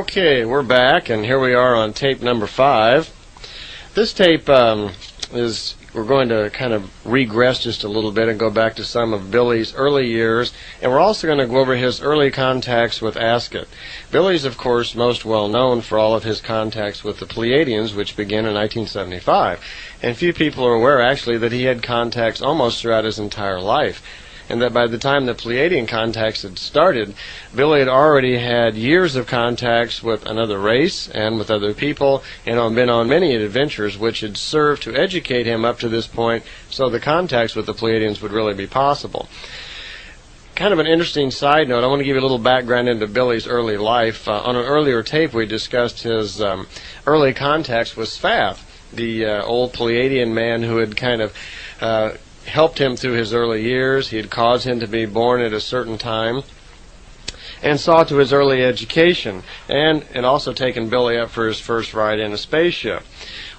Okay, we're back, and here we are on tape number 5. This tape we're going to kind of regress just a little bit and go back to some of Billy's early years, and we're also going to go over his early contacts with Ascot. Billy's, of course, most well known for all of his contacts with the Pleiadians, which began in 1975. And few people are aware, actually, that he had contacts almost throughout his entire life. And that by the time the Pleiadian contacts had started, Billy had already had years of contacts with another race and with other people, and been on many adventures which had served to educate him up to this point, so the contacts with the Pleiadians would really be possible. Kind of an interesting side note, I want to give you a little background into Billy's early life. On an earlier tape we discussed his early contacts with Sfath, the old Pleiadian man who had kind of helped him through his early years. He had caused him to be born at a certain time and saw to his early education, and also taken Billy up for his first ride in a spaceship.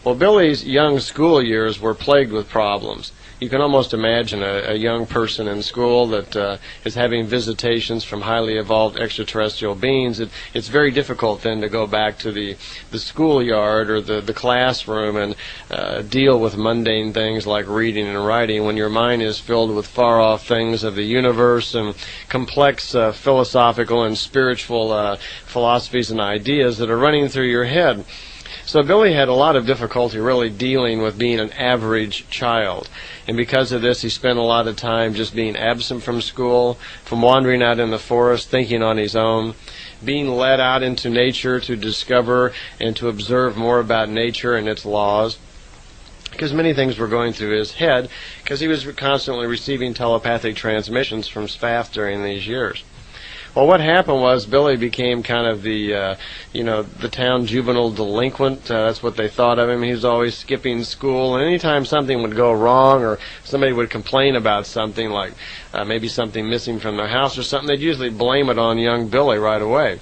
Well, Billy's young school years were plagued with problems. You can almost imagine a young person in school that is having visitations from highly evolved extraterrestrial beings. It's very difficult then to go back to the schoolyard or the classroom and deal with mundane things like reading and writing when your mind is filled with far-off things of the universe and complex philosophical and spiritual philosophies and ideas that are running through your head. So Billy had a lot of difficulty really dealing with being an average child. And because of this, he spent a lot of time just being absent from school, from wandering out in the forest, thinking on his own, being led out into nature to discover and to observe more about nature and its laws. Because many things were going through his head, because he was constantly receiving telepathic transmissions from Sfath during these years. Well, what happened was Billy became kind of the town juvenile delinquent. That's what they thought of him. He was always skipping school, and anytime something would go wrong or somebody would complain about something, like maybe something missing from their house or something, they'd usually blame it on young Billy right away.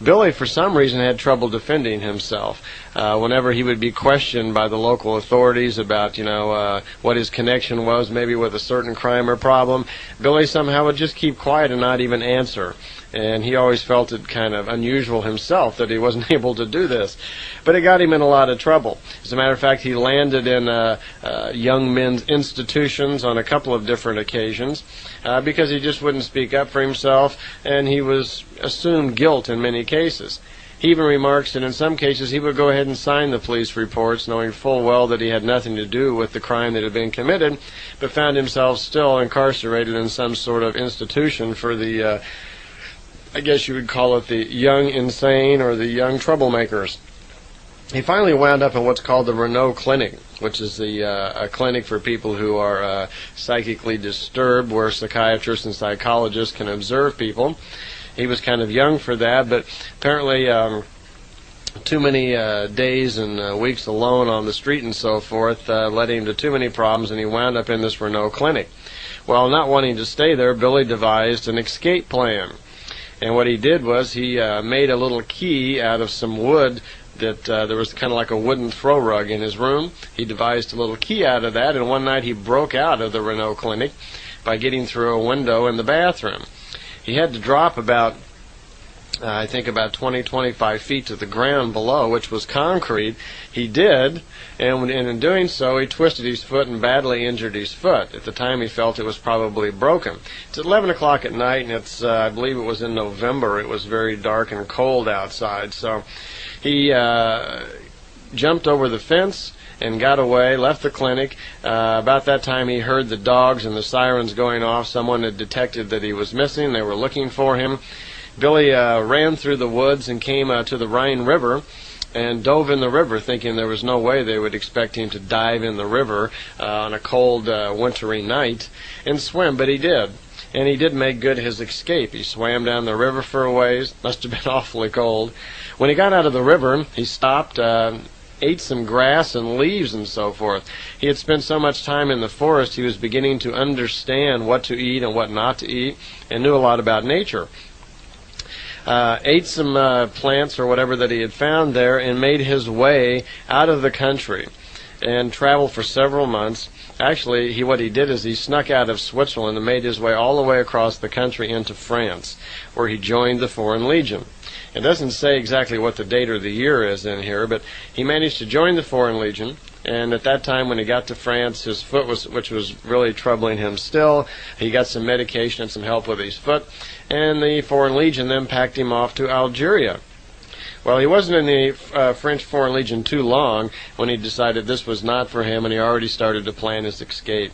Billy, for some reason, had trouble defending himself. Whenever he would be questioned by the local authorities about, what his connection was, maybe with a certain crime or problem, Billy somehow would just keep quiet and not even answer. And he always felt it kind of unusual himself that he wasn't able to do this. But it got him in a lot of trouble. As a matter of fact, he landed in young men's institutions on a couple of different occasions because he just wouldn't speak up for himself, and he was assumed guilt in many cases. He even remarks that in some cases he would go ahead and sign the police reports, knowing full well that he had nothing to do with the crime that had been committed, but found himself still incarcerated in some sort of institution for the I guess you would call it the young insane or the young troublemakers. He finally wound up in what's called the Renault Clinic, which is a clinic for people who are psychically disturbed, where psychiatrists and psychologists can observe people. He was kind of young for that, but apparently too many days and weeks alone on the street and so forth led him to too many problems, and he wound up in this Renault Clinic. Well, not wanting to stay there, Billy devised an escape plan. And what he did was he made a little key out of some wood that there was kind of like a wooden throw rug in his room. He devised a little key out of that, and one night he broke out of the Renault Clinic by getting through a window in the bathroom. He had to drop about 20-25 feet to the ground below, which was concrete. He did, and in doing so, he twisted his foot and badly injured his foot. At the time, he felt it was probably broken. It's 11 o'clock at night, and it's I believe it was in November. It was very dark and cold outside, so he jumped over the fence and got away, left the clinic. About that time, he heard the dogs and the sirens going off. Someone had detected that he was missing. They were looking for him. Billy ran through the woods and came to the Rhine River and dove in the river, thinking there was no way they would expect him to dive in the river on a cold, wintry night and swim, but he did. And he did make good his escape. He swam down the river for a ways. Must have been awfully cold. When he got out of the river, he stopped, ate some grass and leaves and so forth. He had spent so much time in the forest, he was beginning to understand what to eat and what not to eat, and knew a lot about nature. Ate some plants or whatever that he had found there, and made his way out of the country. and traveled for several months. Actually, what he did is he snuck out of Switzerland and made his way all the way across the country into France, where he joined the Foreign Legion. It doesn't say exactly what the date or the year is in here, but he managed to join the Foreign Legion. And at that time, when he got to France, his foot which was really troubling him still, he got some medication and some help with his foot, and the Foreign Legion then packed him off to Algeria. Well, he wasn't in the French Foreign Legion too long when he decided this was not for him, and he already started to plan his escape.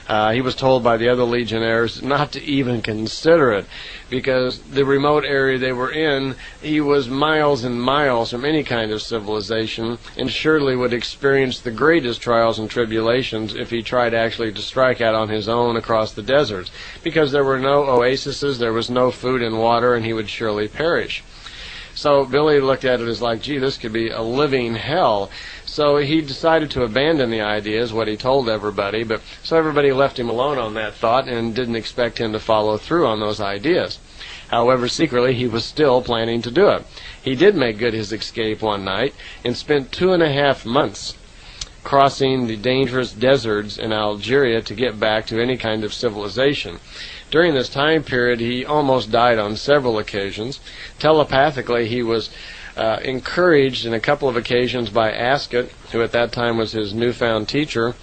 He was told by the other legionnaires not to even consider it, because the remote area they were in, he was miles and miles from any kind of civilization, and surely would experience the greatest trials and tribulations if he tried actually to strike out on his own across the deserts, because there were no oases, there was no food and water, and he would surely perish. So Billy looked at it as like, gee, this could be a living hell. So he decided to abandon the idea, is what he told everybody. So everybody left him alone on that thought and didn't expect him to follow through on those ideas. However, secretly, he was still planning to do it. He did make good his escape one night and spent 2.5 months crossing the dangerous deserts in Algeria to get back to any kind of civilization. During this time period, he almost died on several occasions. Telepathically, he was encouraged in a couple of occasions by Ascot, who at that time was his newfound teacher,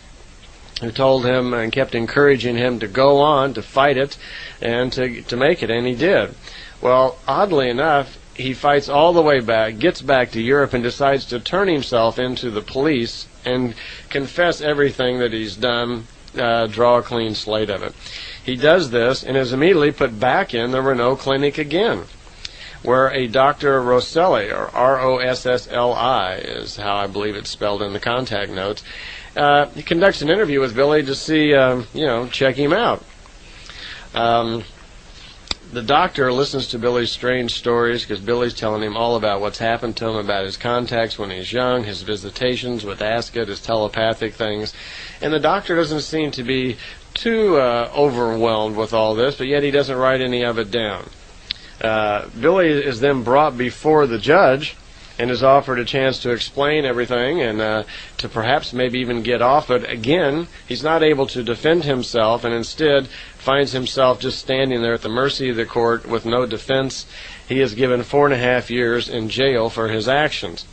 who told him and kept encouraging him to go on, to fight it, and to make it, and he did. Well, oddly enough, he fights all the way back, gets back to Europe, and decides to turn himself into the police and confess everything that he's done, draw a clean slate of it. He does this and is immediately put back in the Renault Clinic again, where a Dr. Rosselli, or R-O-S-S-L-I, is how I believe it's spelled in the contact notes, he conducts an interview with Billy to see, check him out. The doctor listens to Billy's strange stories, because Billy's telling him all about what's happened to him, about his contacts when he's young, his visitations with Ascot, his telepathic things. And the doctor doesn't seem to be too overwhelmed with all this, but yet he doesn't write any of it down. Billy is then brought before the judge and is offered a chance to explain everything and to perhaps maybe even get off it. Again, he's not able to defend himself, and instead finds himself just standing there at the mercy of the court with no defense. He is given 4.5 years in jail for his actions.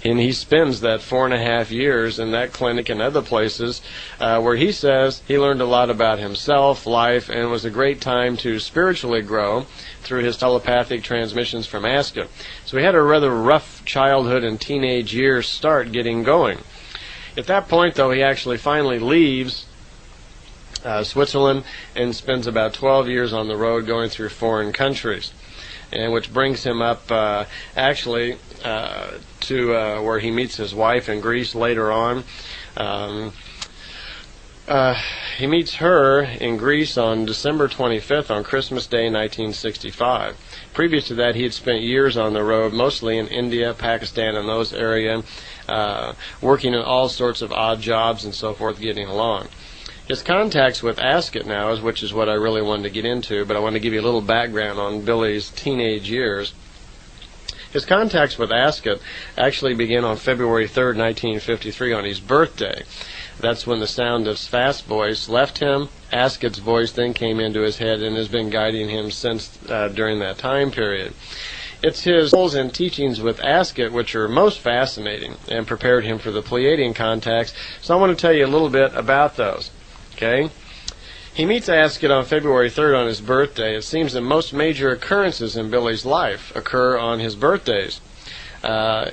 And he spends that 4.5 years in that clinic and other places where he says he learned a lot about himself, life, and it was a great time to spiritually grow through his telepathic transmissions from Ascot. So he had a rather rough childhood and teenage years start getting going. At that point, though, he actually finally leaves Switzerland and spends about 12 years on the road going through foreign countries, and which brings him up to where he meets his wife in Greece later on. He meets her in Greece on December 25th, on Christmas Day 1965. Previous to that, he had spent years on the road, mostly in India, Pakistan, and those areas, working in all sorts of odd jobs and so forth, getting along. His contacts with Ascot now, which is what I really wanted to get into, but I want to give you a little background on Billy's teenage years. His contacts with Ascot actually began on February 3rd, 1953, on his birthday. That's when the sound of Sfast's voice left him. Ascot's voice then came into his head and has been guiding him since during that time period. It's his goals and teachings with Ascot which are most fascinating and prepared him for the Pleiadian contacts, so I want to tell you a little bit about those. Okay? He meets Ascot on February 3rd on his birthday. It seems that most major occurrences in Billy's life occur on his birthdays.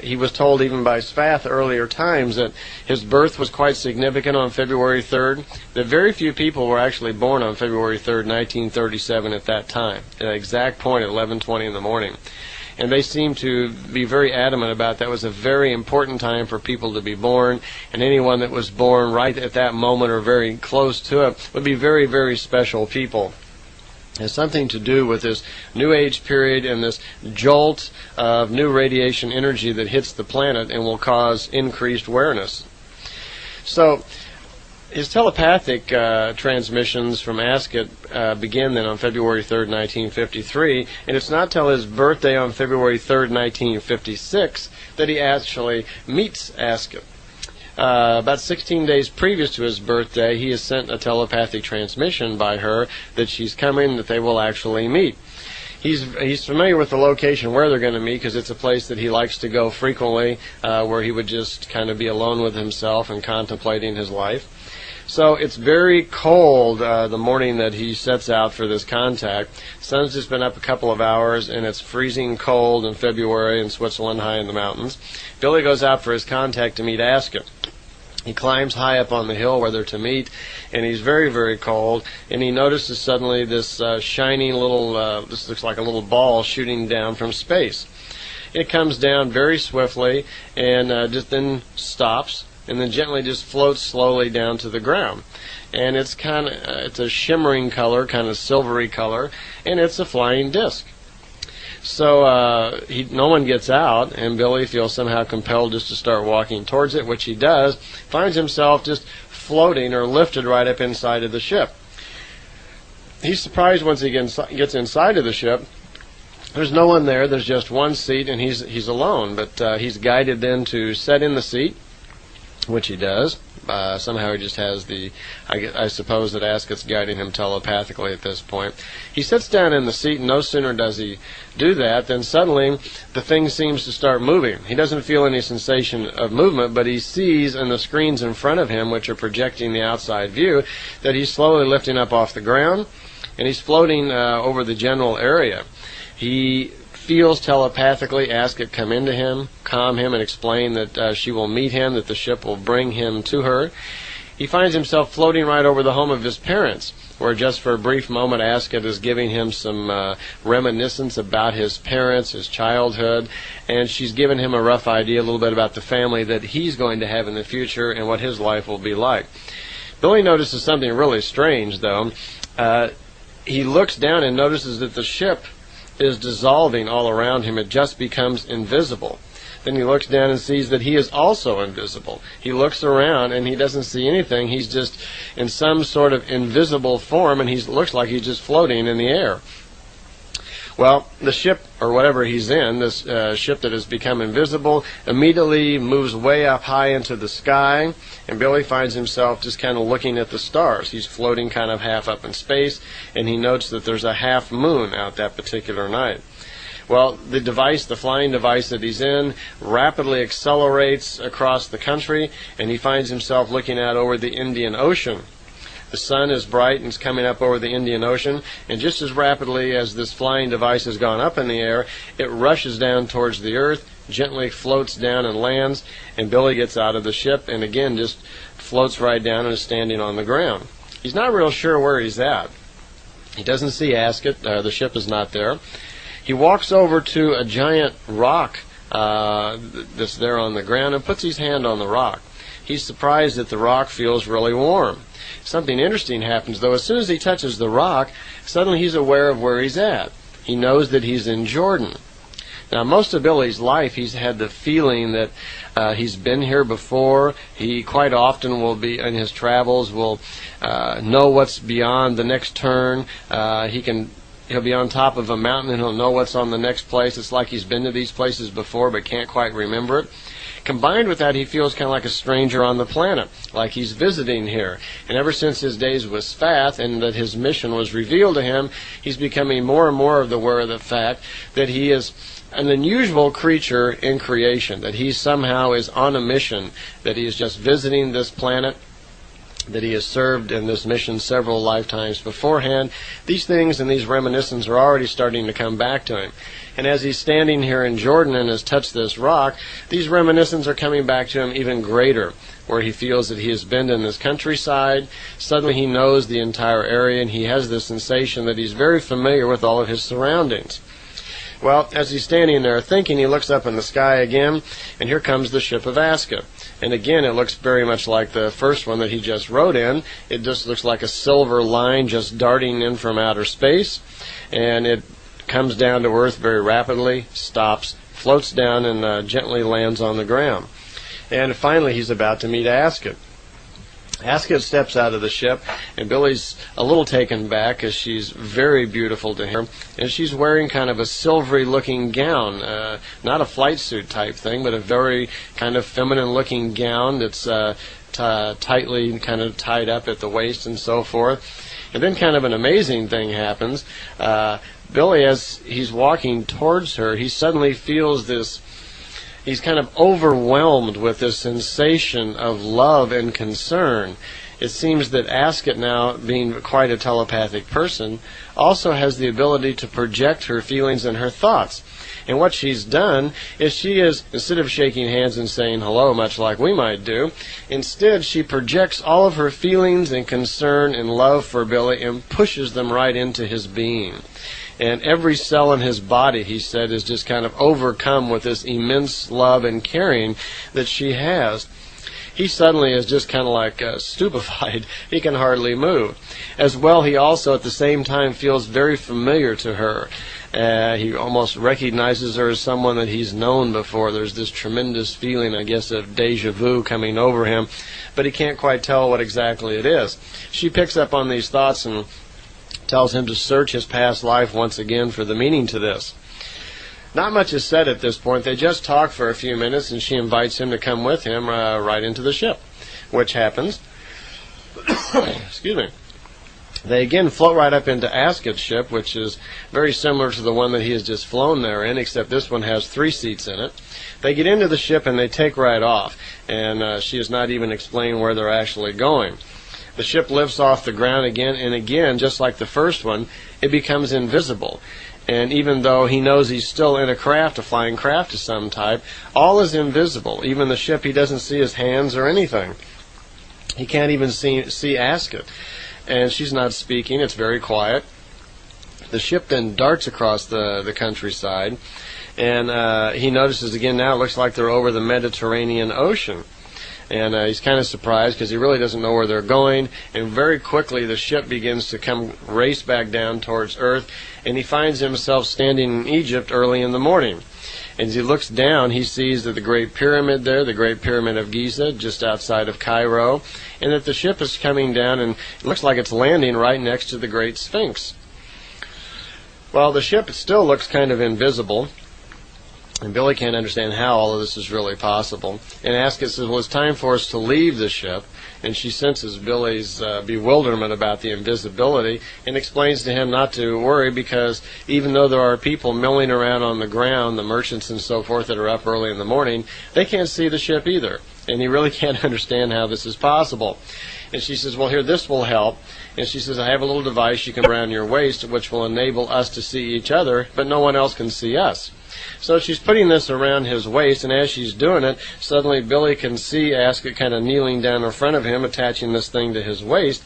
He was told even by Sfath earlier times that his birth was quite significant on February 3rd, that very few people were actually born on February 3rd, 1937 at that time, at that exact point at 11:20 in the morning. And they seem to be very adamant about that was a very important time for people to be born, and anyone that was born right at that moment or very close to it would be very, very special people. It has something to do with this New Age period and this jolt of new radiation energy that hits the planet and will cause increased awareness. So his telepathic transmissions from Ascot begin then on February 3rd, 1953, and it's not till his birthday on February 3rd, 1956 that he actually meets Ascot. About 16 days previous to his birthday, he has sent a telepathic transmission by her that she's coming, that they will actually meet. He's familiar with the location where they're going to meet because it's a place that he likes to go frequently, where he would just kind of be alone with himself and contemplating his life. So it's very cold the morning that he sets out for this contact. Sun's just been up a couple of hours, and it's freezing cold in February in Switzerland, high in the mountains. Billy goes out for his contact to meet Aska. He climbs high up on the hill where they're to meet, and he's very, very cold, and he notices suddenly this shining little, this looks like a little ball shooting down from space. It comes down very swiftly and just then stops, and then gently just floats slowly down to the ground. And it's it's a shimmering color, kind of silvery color, and it's a flying disc. So no one gets out, and Billy feels somehow compelled just to start walking towards it, which he does, finds himself just floating or lifted right up inside of the ship. He's surprised once he gets inside of the ship. There's no one there, there's just one seat, and he's alone, but he's guided then to sit in the seat, which he does. Somehow he just has I suppose that Aska's guiding him telepathically at this point. He sits down in the seat, and no sooner does he do that than suddenly the thing seems to start moving. He doesn't feel any sensation of movement, but he sees in the screens in front of him, which are projecting the outside view, that he's slowly lifting up off the ground, and he's floating over the general area. He feels telepathically Aska come into him, calm him, and explain that she will meet him, that the ship will bring him to her. He finds himself floating right over the home of his parents, where just for a brief moment Aska is giving him some reminiscence about his parents, his childhood, and she's given him a rough idea a little bit about the family that he's going to have in the future and what his life will be like. Billy notices something really strange, though. He looks down and notices that the ship is dissolving all around him. It just becomes invisible. Then he looks down and sees that he is also invisible. He looks around and he doesn't see anything. He's just in some sort of invisible form, and he looks like he's just floating in the air. Well, the ship, or whatever he's in, this ship that has become invisible, immediately moves way up high into the sky, and Billy finds himself just kind of looking at the stars. He's floating kind of half up in space, and he notes that there's a half moon out that particular night. Well, the flying device that he's in, rapidly accelerates across the country, and he finds himself looking out over the Indian Ocean. The sun is bright and is coming up over the Indian Ocean, and just as rapidly as this flying device has gone up in the air, it rushes down towards the earth, gently floats down and lands, and Billy gets out of the ship and again just floats right down and is standing on the ground. He's not real sure where he's at. He doesn't see Aska. The ship is not there. He walks over to a giant rock that's there on the ground and puts his hand on the rock. He's surprised that the rock feels really warm. Something interesting happens, though. As soon as he touches the rock, suddenly he's aware of where he's at. He knows that he's in Jordan. Now, most of Billy's life, he's had the feeling that he's been here before. He quite often will be, in his travels, will know what's beyond the next turn. He'll be on top of a mountain and he'll know what's on the next place. It's like he's been to these places before but can't quite remember it. Combined with that, he feels kind of like a stranger on the planet, like he's visiting here. And ever since his days with Spath and that his mission was revealed to him, he's becoming more and more aware of the fact that he is an unusual creature in creation, that he somehow is on a mission, that he is just visiting this planet, that he has served in this mission several lifetimes beforehand. These things and these reminiscences are already starting to come back to him. And as he's standing here in Jordan and has touched this rock, these reminiscences are coming back to him even greater, where he feels that he has been in this countryside. Suddenly he knows the entire area, and he has this sensation that he's very familiar with all of his surroundings. Well, as he's standing there thinking, he looks up in the sky again, and here comes the ship of Aska. And again, it looks very much like the first one that he just rode in. It just looks like a silver line just darting in from outer space, and it comes down to earth very rapidly, stops, floats down, and gently lands on the ground. And finally, he's about to meet Aska. Asket steps out of the ship, and Billy's a little taken back because she's very beautiful to him, and she's wearing kind of a silvery-looking gown, not a flight suit type thing, but a very kind of feminine-looking gown that's tightly kind of tied up at the waist and so forth. And then kind of an amazing thing happens. Billy, as he's walking towards her, he suddenly feels this. He's kind of overwhelmed with this sensation of love and concern. It seems that Asket, now being quite a telepathic person, also has the ability to project her feelings and her thoughts. And what she's done is she is, instead of shaking hands and saying hello, much like we might do, instead she projects all of her feelings and concern and love for Billy and pushes them right into his being. And every cell in his body, he said, is just kind of overcome with this immense love and caring that she has. He suddenly is just kind of like stupefied. He can hardly move. As well, he also at the same time feels very familiar to her. He almost recognizes her as someone that he's known before. There's this tremendous feeling, I guess, of deja vu coming over him, but he can't quite tell what exactly it is. She picks up on these thoughts and tells him to search his past life once again for the meaning to this. Not much is said at this point. They just talk for a few minutes, and she invites him to come with him right into the ship, which happens. Excuse me. They again float right up into Asket's ship, which is very similar to the one that he has just flown there in, except this one has 3 seats in it. They get into the ship and they take right off, and she has not even explained where they're actually going. The ship lifts off the ground again, and again, just like the first one, it becomes invisible. And even though he knows he's still in a craft, a flying craft of some type, all is invisible. Even the ship, he doesn't see his hands or anything. He can't even see Asket. And she's not speaking. It's very quiet. The ship then darts across the countryside, and he notices again now it looks like they're over the Mediterranean Ocean. And he's kind of surprised because he really doesn't know where they're going. And very quickly the ship begins to race back down towards Earth, and he finds himself standing in Egypt early in the morning. And as he looks down, he sees that the Great Pyramid there, the Great Pyramid of Giza, just outside of Cairo, and that the ship is coming down, and it looks like it's landing right next to the Great Sphinx. Well, the ship still looks kind of invisible, and Billy can't understand how all of this is really possible. And Asket says, well, it's time for us to leave the ship. And she senses Billy's bewilderment about the invisibility and explains to him not to worry, because even though there are people milling around on the ground, the merchants and so forth that are up early in the morning, they can't see the ship either. And he really can't understand how this is possible. And she says, well, here, this will help. And she says, I have a little device you can put around your waist which will enable us to see each other, but no one else can see us. So she's putting this around his waist, and as she's doing it, suddenly Billy can see Asket kind of kneeling down in front of him, attaching this thing to his waist.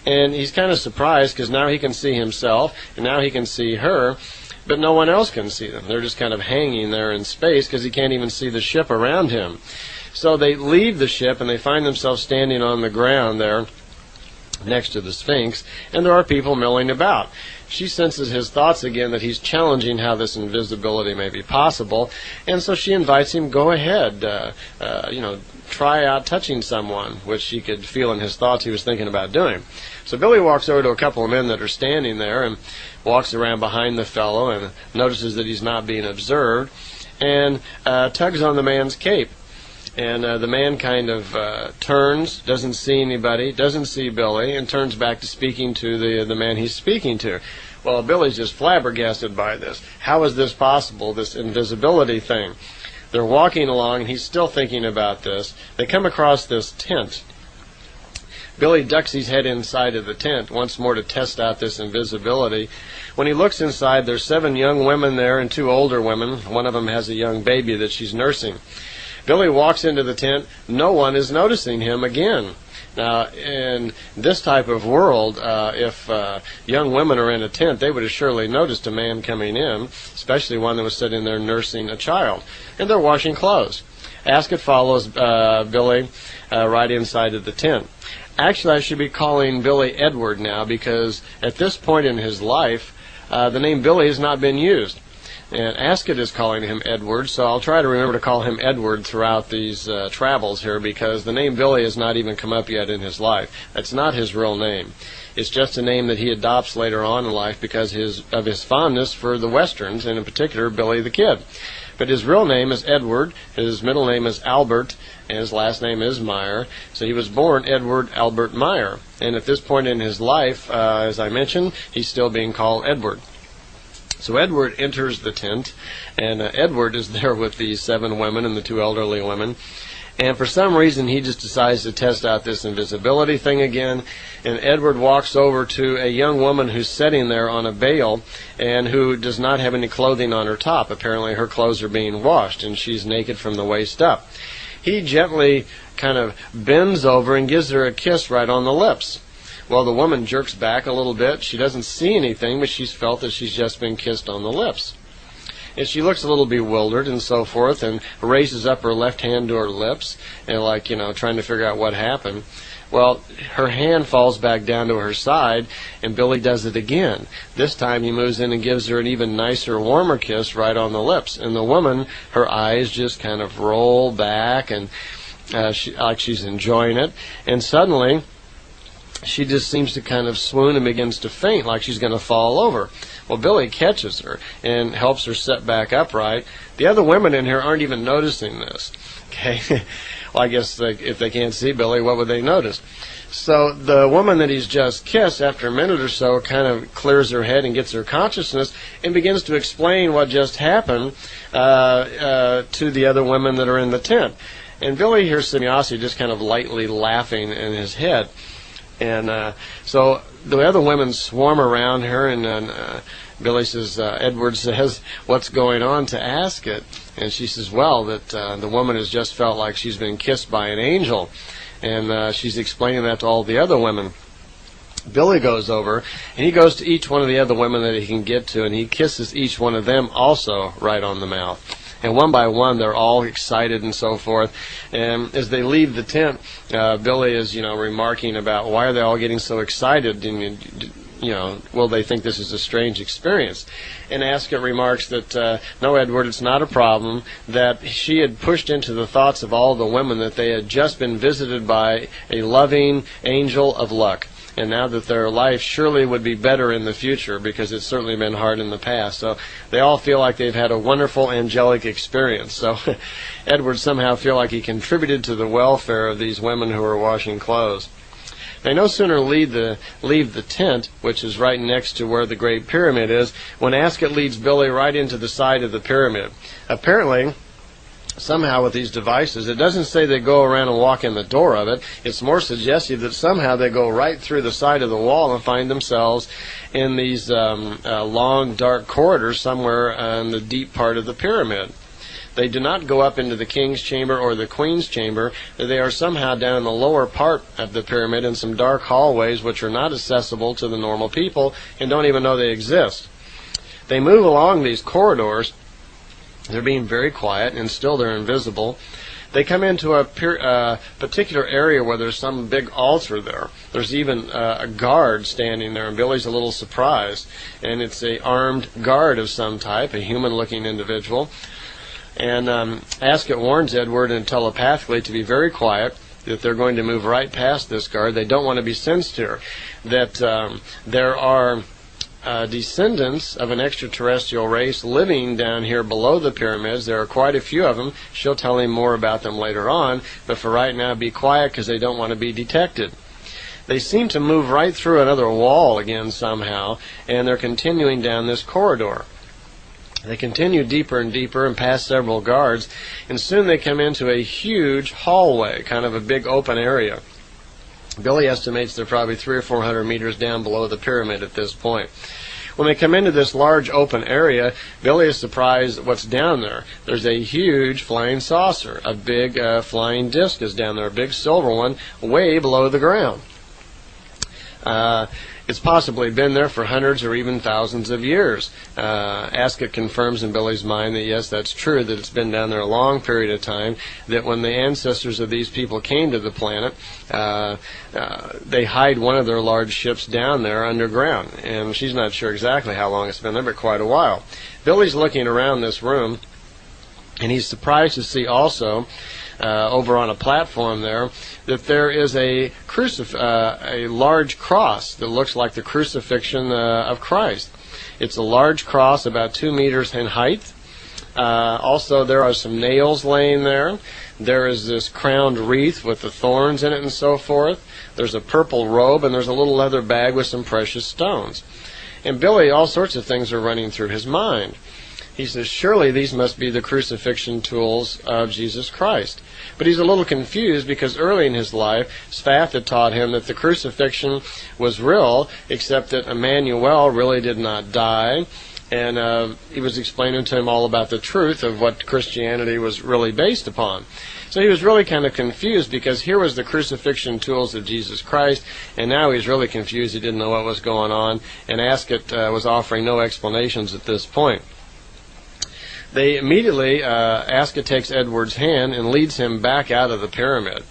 And he's kind of surprised because now he can see himself, and now he can see her, but no one else can see them. They're just kind of hanging there in space because he can't even see the ship around him. So they leave the ship, and they find themselves standing on the ground there next to the Sphinx, and there are people milling about. She senses his thoughts again, that he's challenging how this invisibility may be possible, and so she invites him, go ahead, try out touching someone, which she could feel in his thoughts he was thinking about doing. So Billy walks over to a couple of men that are standing there and walks around behind the fellow and notices that he's not being observed, and tugs on the man's cape. And the man kind of turns, doesn't see anybody, doesn't see Billy, and turns back to speaking to the man he's speaking to. Well, Billy's just flabbergasted by this. How is this possible, this invisibility thing? They're walking along, and he's still thinking about this. They come across this tent. Billy ducks his head inside of the tent once more to test out this invisibility. When he looks inside, there's 7 young women there and 2 older women. One of them has a young baby that she's nursing. Billy walks into the tent. No one is noticing him again. Now, in this type of world, if young women are in a tent, they would have surely noticed a man coming in, especially one that was sitting there nursing a child. And they're washing clothes. Asket follows Billy right inside of the tent. Actually, I should be calling Billy Eduard now, because at this point in his life, the name Billy has not been used. And Ascot is calling him Edward, so I'll try to remember to call him Edward throughout these travels here, because the name Billy has not even come up yet in his life. That's not his real name. It's just a name that he adopts later on in life because of his fondness for the Westerns, and in particular Billy the Kid. But his real name is Edward, his middle name is Albert, and his last name is Meier. So he was born Edward Albert Meier. And at this point in his life, as I mentioned, he's still being called Edward. So Edward enters the tent, and Edward is there with these 7 women and the 2 elderly women. And for some reason, he just decides to test out this invisibility thing again. And Edward walks over to a young woman who's sitting there on a bale and who does not have any clothing on her top. Apparently, her clothes are being washed, and she's naked from the waist up. He gently kind of bends over and gives her a kiss right on the lips. Well, the woman jerks back a little bit. She doesn't see anything, but she's felt that she's just been kissed on the lips. And she looks a little bewildered and so forth, and raises up her left hand to her lips, and trying to figure out what happened. Well, her hand falls back down to her side, and Billy does it again. This time he moves in and gives her an even nicer, warmer kiss right on the lips. And the woman, her eyes just kind of roll back, and like she's enjoying it. And suddenly, she just seems to kind of swoon and begins to faint, like she's going to fall over. Well, Billy catches her and helps her sit back upright. The other women in here aren't even noticing this. Okay, well, I guess if they can't see Billy, what would they notice? So the woman that he's just kissed, after a minute or so, kind of clears her head and gets her consciousness and begins to explain what just happened to the other women that are in the tent. And Billy hears Semjase just kind of lightly laughing in his head. And so the other women swarm around her, and Billy says, Edward says, "What's going on?" to ask it. And she says, well, that the woman has just felt like she's been kissed by an angel. And she's explaining that to all the other women. Billy goes over, and he goes to each one of the other women that he can get to, and he kisses each one of them also right on the mouth. And one by one, they're all excited and so forth. And as they leave the tent, Billy is, remarking about why are they all getting so excited, and will they think this is a strange experience? And Ascot remarks that, no, Edward, it's not a problem, that she had pushed into the thoughts of all the women that they had just been visited by a loving angel of luck. And now that their life surely would be better in the future, because it's certainly been hard in the past. So they all feel like they've had a wonderful angelic experience. So Edward somehow feel like he contributed to the welfare of these women who are washing clothes. They no sooner leave the tent, which is right next to where the Great Pyramid is, when Ascot leads Billy right into the side of the pyramid. Apparently, somehow with these devices, it doesn't say they go around and walk in the door of it. It's more suggestive that somehow they go right through the side of the wall and find themselves in these long, dark corridors somewhere in the deep part of the pyramid. They do not go up into the king's chamber or the queen's chamber. They are somehow down in the lower part of the pyramid in some dark hallways which are not accessible to the normal people and don't even know they exist. They move along these corridors. They're being very quiet, and still they're invisible. They come into a particular area where there's some big altar there. There's even a guard standing there, and Billy's a little surprised. And it's a armed guard of some type, a human-looking individual. And Ascot warns Edward and telepathically to be very quiet, that they're going to move right past this guard. They don't want to be sensed here. That there are descendants of an extraterrestrial race living down here below the pyramids. There are quite a few of them. She'll tell him more about them later on, but for right now, be quiet because they don't want to be detected. They seem to move right through another wall again somehow, and they're continuing down this corridor. They continue deeper and deeper and past several guards, and soon they come into a huge hallway, kind of a big open area. Billy estimates they're probably 300 or 400 meters down below the pyramid at this point. When they come into this large open area, Billy is surprised at what's down there. There's a huge flying saucer. A big flying disc is down there, a big silver one, way below the ground. It's possibly been there for hundreds or even thousands of years. Ascot confirms in Billy's mind that yes, that's true, that it's been down there a long period of time, that when the ancestors of these people came to the planet, they hide one of their large ships down there underground. And she's not sure exactly how long it's been there, but quite a while. Billy's looking around this room, and he's surprised to see also, over on a platform there, that there is a large cross that looks like the crucifixion of Christ. It's a large cross about 2 meters in height. Also, there are some nails laying there. There is this crowned wreath with the thorns in it and so forth. There's a purple robe, and there's a little leather bag with some precious stones. And Billy, all sorts of things are running through his mind. He says, surely these must be the crucifixion tools of Jesus Christ. But he's a little confused because early in his life, Sfath had taught him that the crucifixion was real, except that Emmanuel really did not die. And he was explaining to him all about the truth of what Christianity was really based upon. So he was really kind of confused because here was the crucifixion tools of Jesus Christ, and now he's really confused. He didn't know what was going on, and Ascot was offering no explanations at this point. They immediately, Ascot takes Eduard's hand and leads him back out of the pyramid.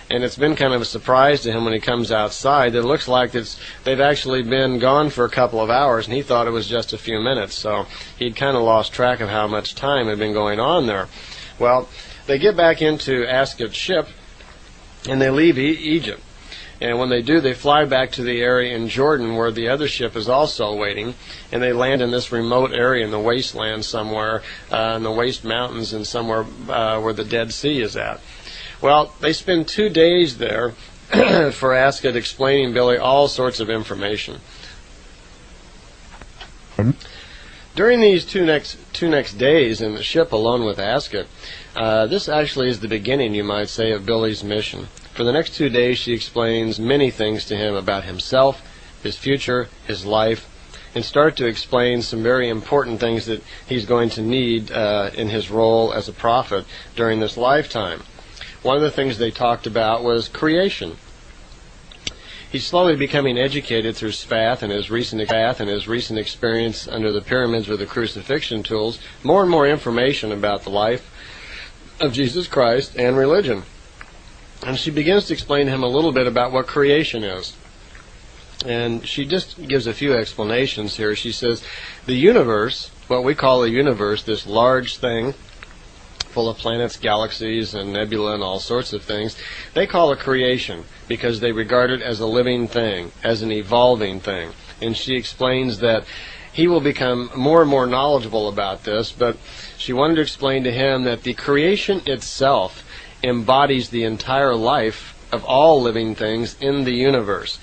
And it's been kind of a surprise to him when he comes outside. It looks like they've actually been gone for a couple of hours, and he thought it was just a few minutes. So he'd kind of lost track of how much time had been going on there. Well, they get back into Ascot's ship, and they leave Egypt. And when they do, they fly back to the area in Jordan where the other ship is also waiting, and they land in this remote area in the wasteland somewhere, in the Waste Mountains and somewhere where the Dead Sea is at. Well, they spend 2 days there for Ascot explaining Billy all sorts of information. During these two next days in the ship alone with Ascot, this actually is the beginning, you might say, of Billy's mission. For the next 2 days, she explains many things to him about himself, his future, his life, and start to explain some very important things that he's going to need in his role as a prophet during this lifetime. One of the things they talked about was creation. He's slowly becoming educated through Sfath and his recent experience under the pyramids with the crucifixion tools, more and more information about the life of Jesus Christ and religion. And she begins to explain to him a little bit about what creation is. And she just gives a few explanations here. She says, the universe, what we call the universe, this large thing, full of planets, galaxies, and nebula and all sorts of things, they call it creation because they regard it as a living thing, as an evolving thing. And she explains that he will become more and more knowledgeable about this, but she wanted to explain to him that the creation itself embodies the entire life of all living things in the universe.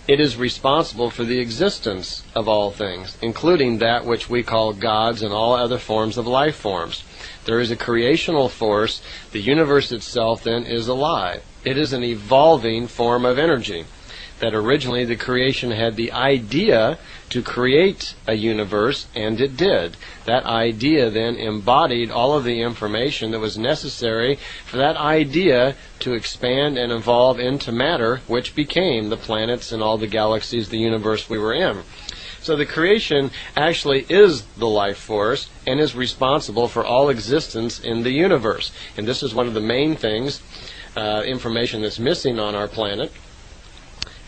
It is responsible for the existence of all things, including that which we call gods and all other forms of life forms. There is a creational force. The universe itself, then, is alive. It is an evolving form of energy. That originally the creation had the idea to create a universe, and it did. That idea then embodied all of the information that was necessary for that idea to expand and evolve into matter, which became the planets and all the galaxies, the universe we were in. So the creation actually is the life force and is responsible for all existence in the universe. And this is one of the main things, information that's missing on our planet,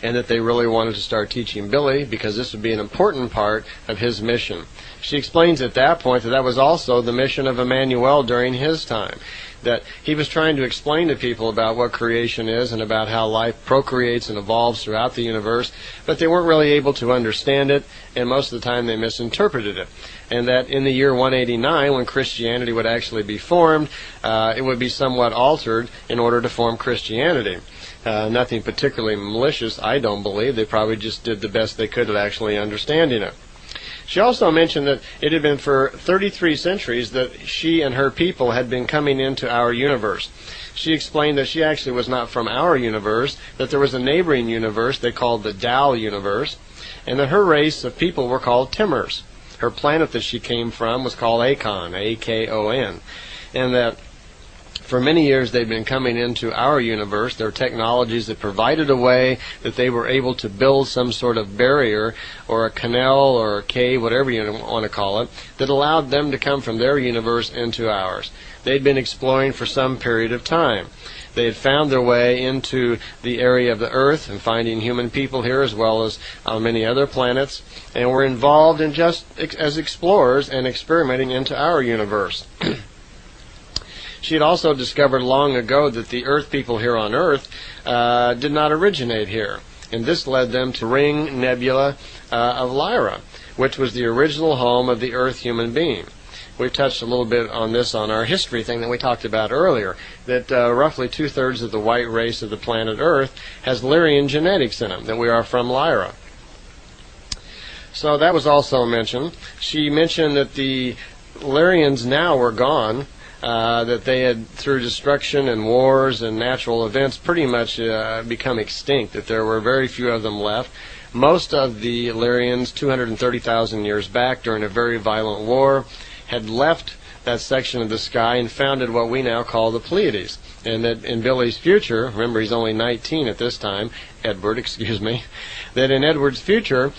and that they really wanted to start teaching Billy because this would be an important part of his mission. She explains at that point that that was also the mission of Emmanuel during his time, that he was trying to explain to people about what creation is and about how life procreates and evolves throughout the universe, but they weren't really able to understand it, and most of the time they misinterpreted it. And that in the year 189, when Christianity would actually be formed, it would be somewhat altered in order to form Christianity. Nothing particularly malicious, I don't believe. They probably just did the best they could at actually understanding it. She also mentioned that it had been for 33 centuries that she and her people had been coming into our universe. She explained that she actually was not from our universe, that there was a neighboring universe they called the Tao universe, and that her race of people were called Timmers. Her planet that she came from was called Akon, A-K-O-N, and that For many years they've been coming into our universe. There are technologies that provided a way that they were able to build some sort of barrier or a canal or a cave, whatever you want to call it, that allowed them to come from their universe into ours. They'd been exploring for some period of time. They had found their way into the area of the Earth and finding human people here as well as on many other planets, and were involved in just as explorers and experimenting into our universe. She had also discovered long ago that the Earth people here on Earth did not originate here, and this led them to Ring Nebula of Lyra, which was the original home of the Earth human being. We've touched a little bit on this on our history thing that we talked about earlier, that roughly 2/3 of the white race of the planet Earth has Lyrian genetics in them, that we are from Lyra. So that was also mentioned. She mentioned that the Lyrians now were gone, that they had, through destruction and wars and natural events, pretty much become extinct, that there were very few of them left. Most of the Lyrians, 230,000 years back, during a very violent war, had left that section of the sky and founded what we now call the Pleiades. And that in Billy's future, remember he's only 19 at this time, Edward, excuse me, that in Edward's future,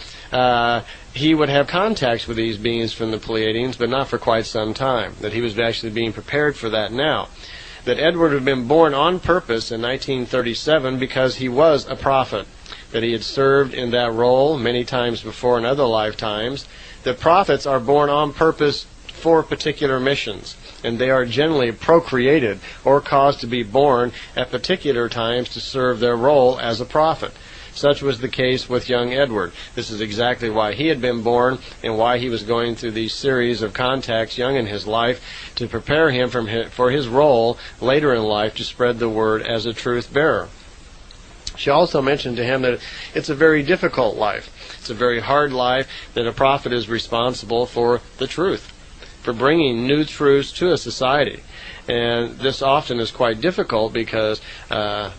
he would have contacts with these beings from the Pleiadians, but not for quite some time, that he was actually being prepared for that now. That Edward had been born on purpose in 1937 because he was a prophet, that he had served in that role many times before in other lifetimes. That prophets are born on purpose for particular missions, and they are generally procreated or caused to be born at particular times to serve their role as a prophet. Such was the case with young Edward. This is exactly why he had been born and why he was going through these series of contacts young in his life to prepare him for his role later in life to spread the word as a truth bearer. She also mentioned to him that it's a very difficult life. It's a very hard life, that a prophet is responsible for the truth, for bringing new truths to a society. And this often is quite difficult because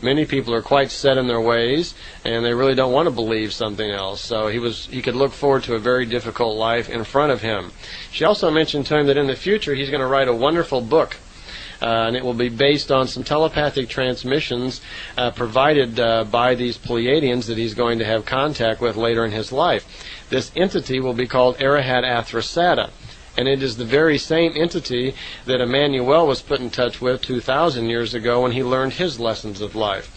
many people are quite set in their ways and they really don't want to believe something else. So he could look forward to a very difficult life in front of him. She also mentioned to him that in the future he's going to write a wonderful book. And it will be based on some telepathic transmissions provided by these Pleiadians that he's going to have contact with later in his life. This entity will be called Arahat Athrasata, and it is the very same entity that Emmanuel was put in touch with 2,000 years ago when he learned his lessons of life.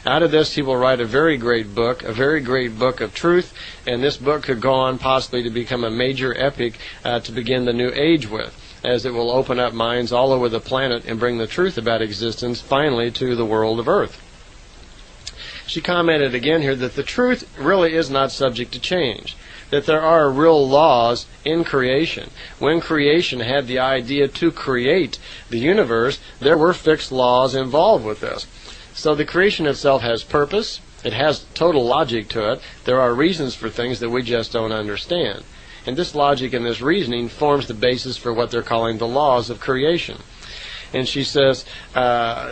Out of this he will write a very great book of truth, and this book could go on possibly to become a major epic to begin the new age with, as it will open up minds all over the planet and bring the truth about existence finally to the world of Earth. She commented again here that the truth really is not subject to change, that there are real laws in creation. When creation had the idea to create the universe, there were fixed laws involved with this. So the creation itself has purpose, it has total logic to it, there are reasons for things that we just don't understand. And this logic and this reasoning forms the basis for what they're calling the laws of creation. And she says,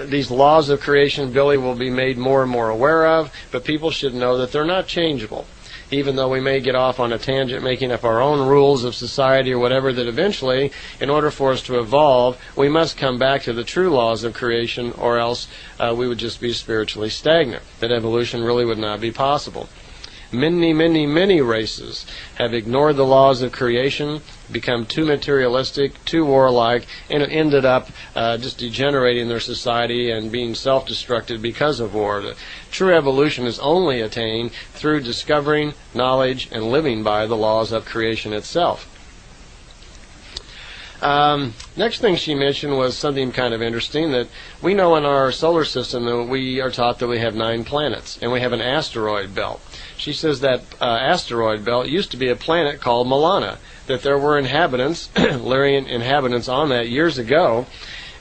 these laws of creation, Billy, will be made more and more aware of, but people should know that they're not changeable. Even though we may get off on a tangent making up our own rules of society or whatever, that eventually, in order for us to evolve, we must come back to the true laws of creation, or else we would just be spiritually stagnant, that evolution really would not be possible. Many, many, many races have ignored the laws of creation, become too materialistic, too warlike, and it ended up just degenerating their society and being self-destructed because of war. The true evolution is only attained through discovering knowledge and living by the laws of creation itself. Next thing she mentioned was something kind of interesting, that we know in our solar system that we are taught that we have 9 planets, and we have an asteroid belt. She says that asteroid belt used to be a planet called Milana, that there were inhabitants, Lyrian inhabitants on that years ago,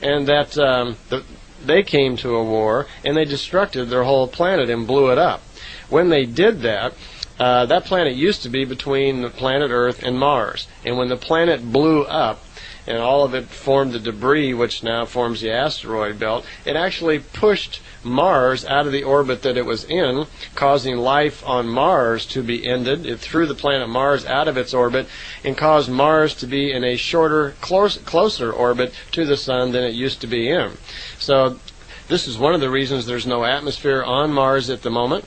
and that they came to a war and they destructed their whole planet and blew it up. When they did that, that planet used to be between the planet Earth and Mars, and when the planet blew up, and all of it formed the debris which now forms the asteroid belt. It actually pushed Mars out of the orbit that it was in, causing life on Mars to be ended. It threw the planet Mars out of its orbit and caused Mars to be in a shorter, closer orbit to the Sun than it used to be in. So this is one of the reasons there's no atmosphere on Mars at the moment,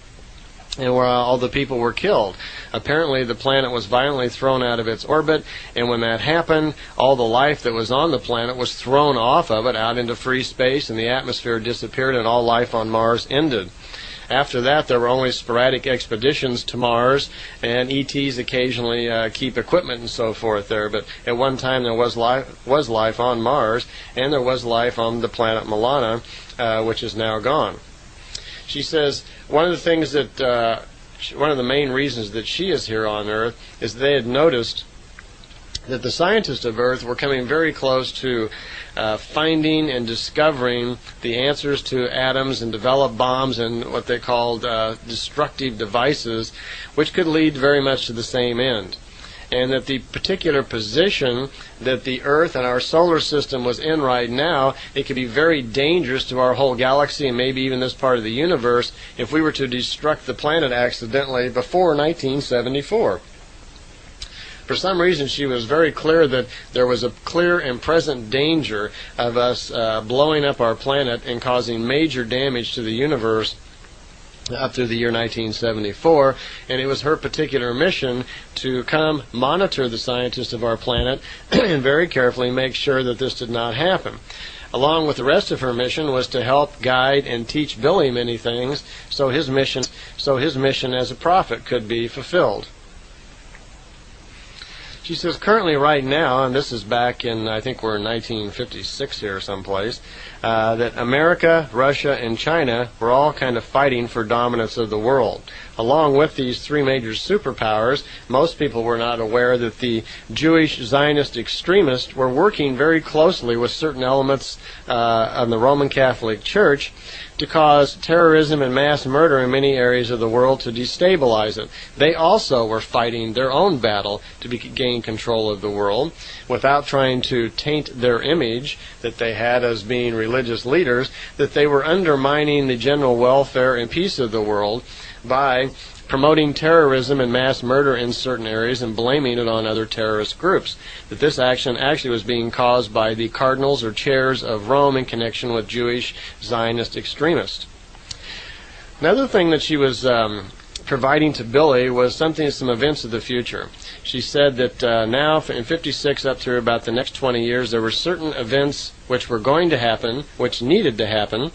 and where all the people were killed. Apparently the planet was violently thrown out of its orbit, and when that happened, all the life that was on the planet was thrown off of it out into free space, and the atmosphere disappeared, and all life on Mars ended. After that, there were only sporadic expeditions to Mars, and ETs occasionally keep equipment and so forth there. But at one time there was life on Mars, and there was life on the planet Milana, which is now gone. She says one of the things that, one of the main reasons that she is here on Earth is they had noticed that the scientists of Earth were coming very close to finding and discovering the answers to atoms and develop bombs and what they called destructive devices, which could lead very much to the same end. And that the particular position that the Earth and our solar system was in right now, it could be very dangerous to our whole galaxy and maybe even this part of the universe if we were to destruct the planet accidentally before 1974. For some reason, she was very clear that there was a clear and present danger of us blowing up our planet and causing major damage to the universe up through the year 1974, and it was her particular mission to come monitor the scientists of our planet and very carefully make sure that this did not happen. Along with the rest of her mission was to help guide and teach Billy many things, so his mission as a prophet could be fulfilled. She says currently right now, and this is back in, I think we're in 1956 here someplace, that America, Russia, and China were all kind of fighting for dominance of the world. Along with these three major superpowers, most people were not aware that the Jewish Zionist extremists were working very closely with certain elements of the Roman Catholic Church to cause terrorism and mass murder in many areas of the world to destabilize it. They also were fighting their own battle to gain control of the world without trying to taint their image that they had as being religious leaders, that they were undermining the general welfare and peace of the world by promoting terrorism and mass murder in certain areas and blaming it on other terrorist groups. That this action actually was being caused by the cardinals or chairs of Rome in connection with Jewish Zionist extremists. Another thing that she was providing to Billy was some events of the future. She said that now in 56 up through about the next 20 years, there were certain events which were going to happen, which needed to happen,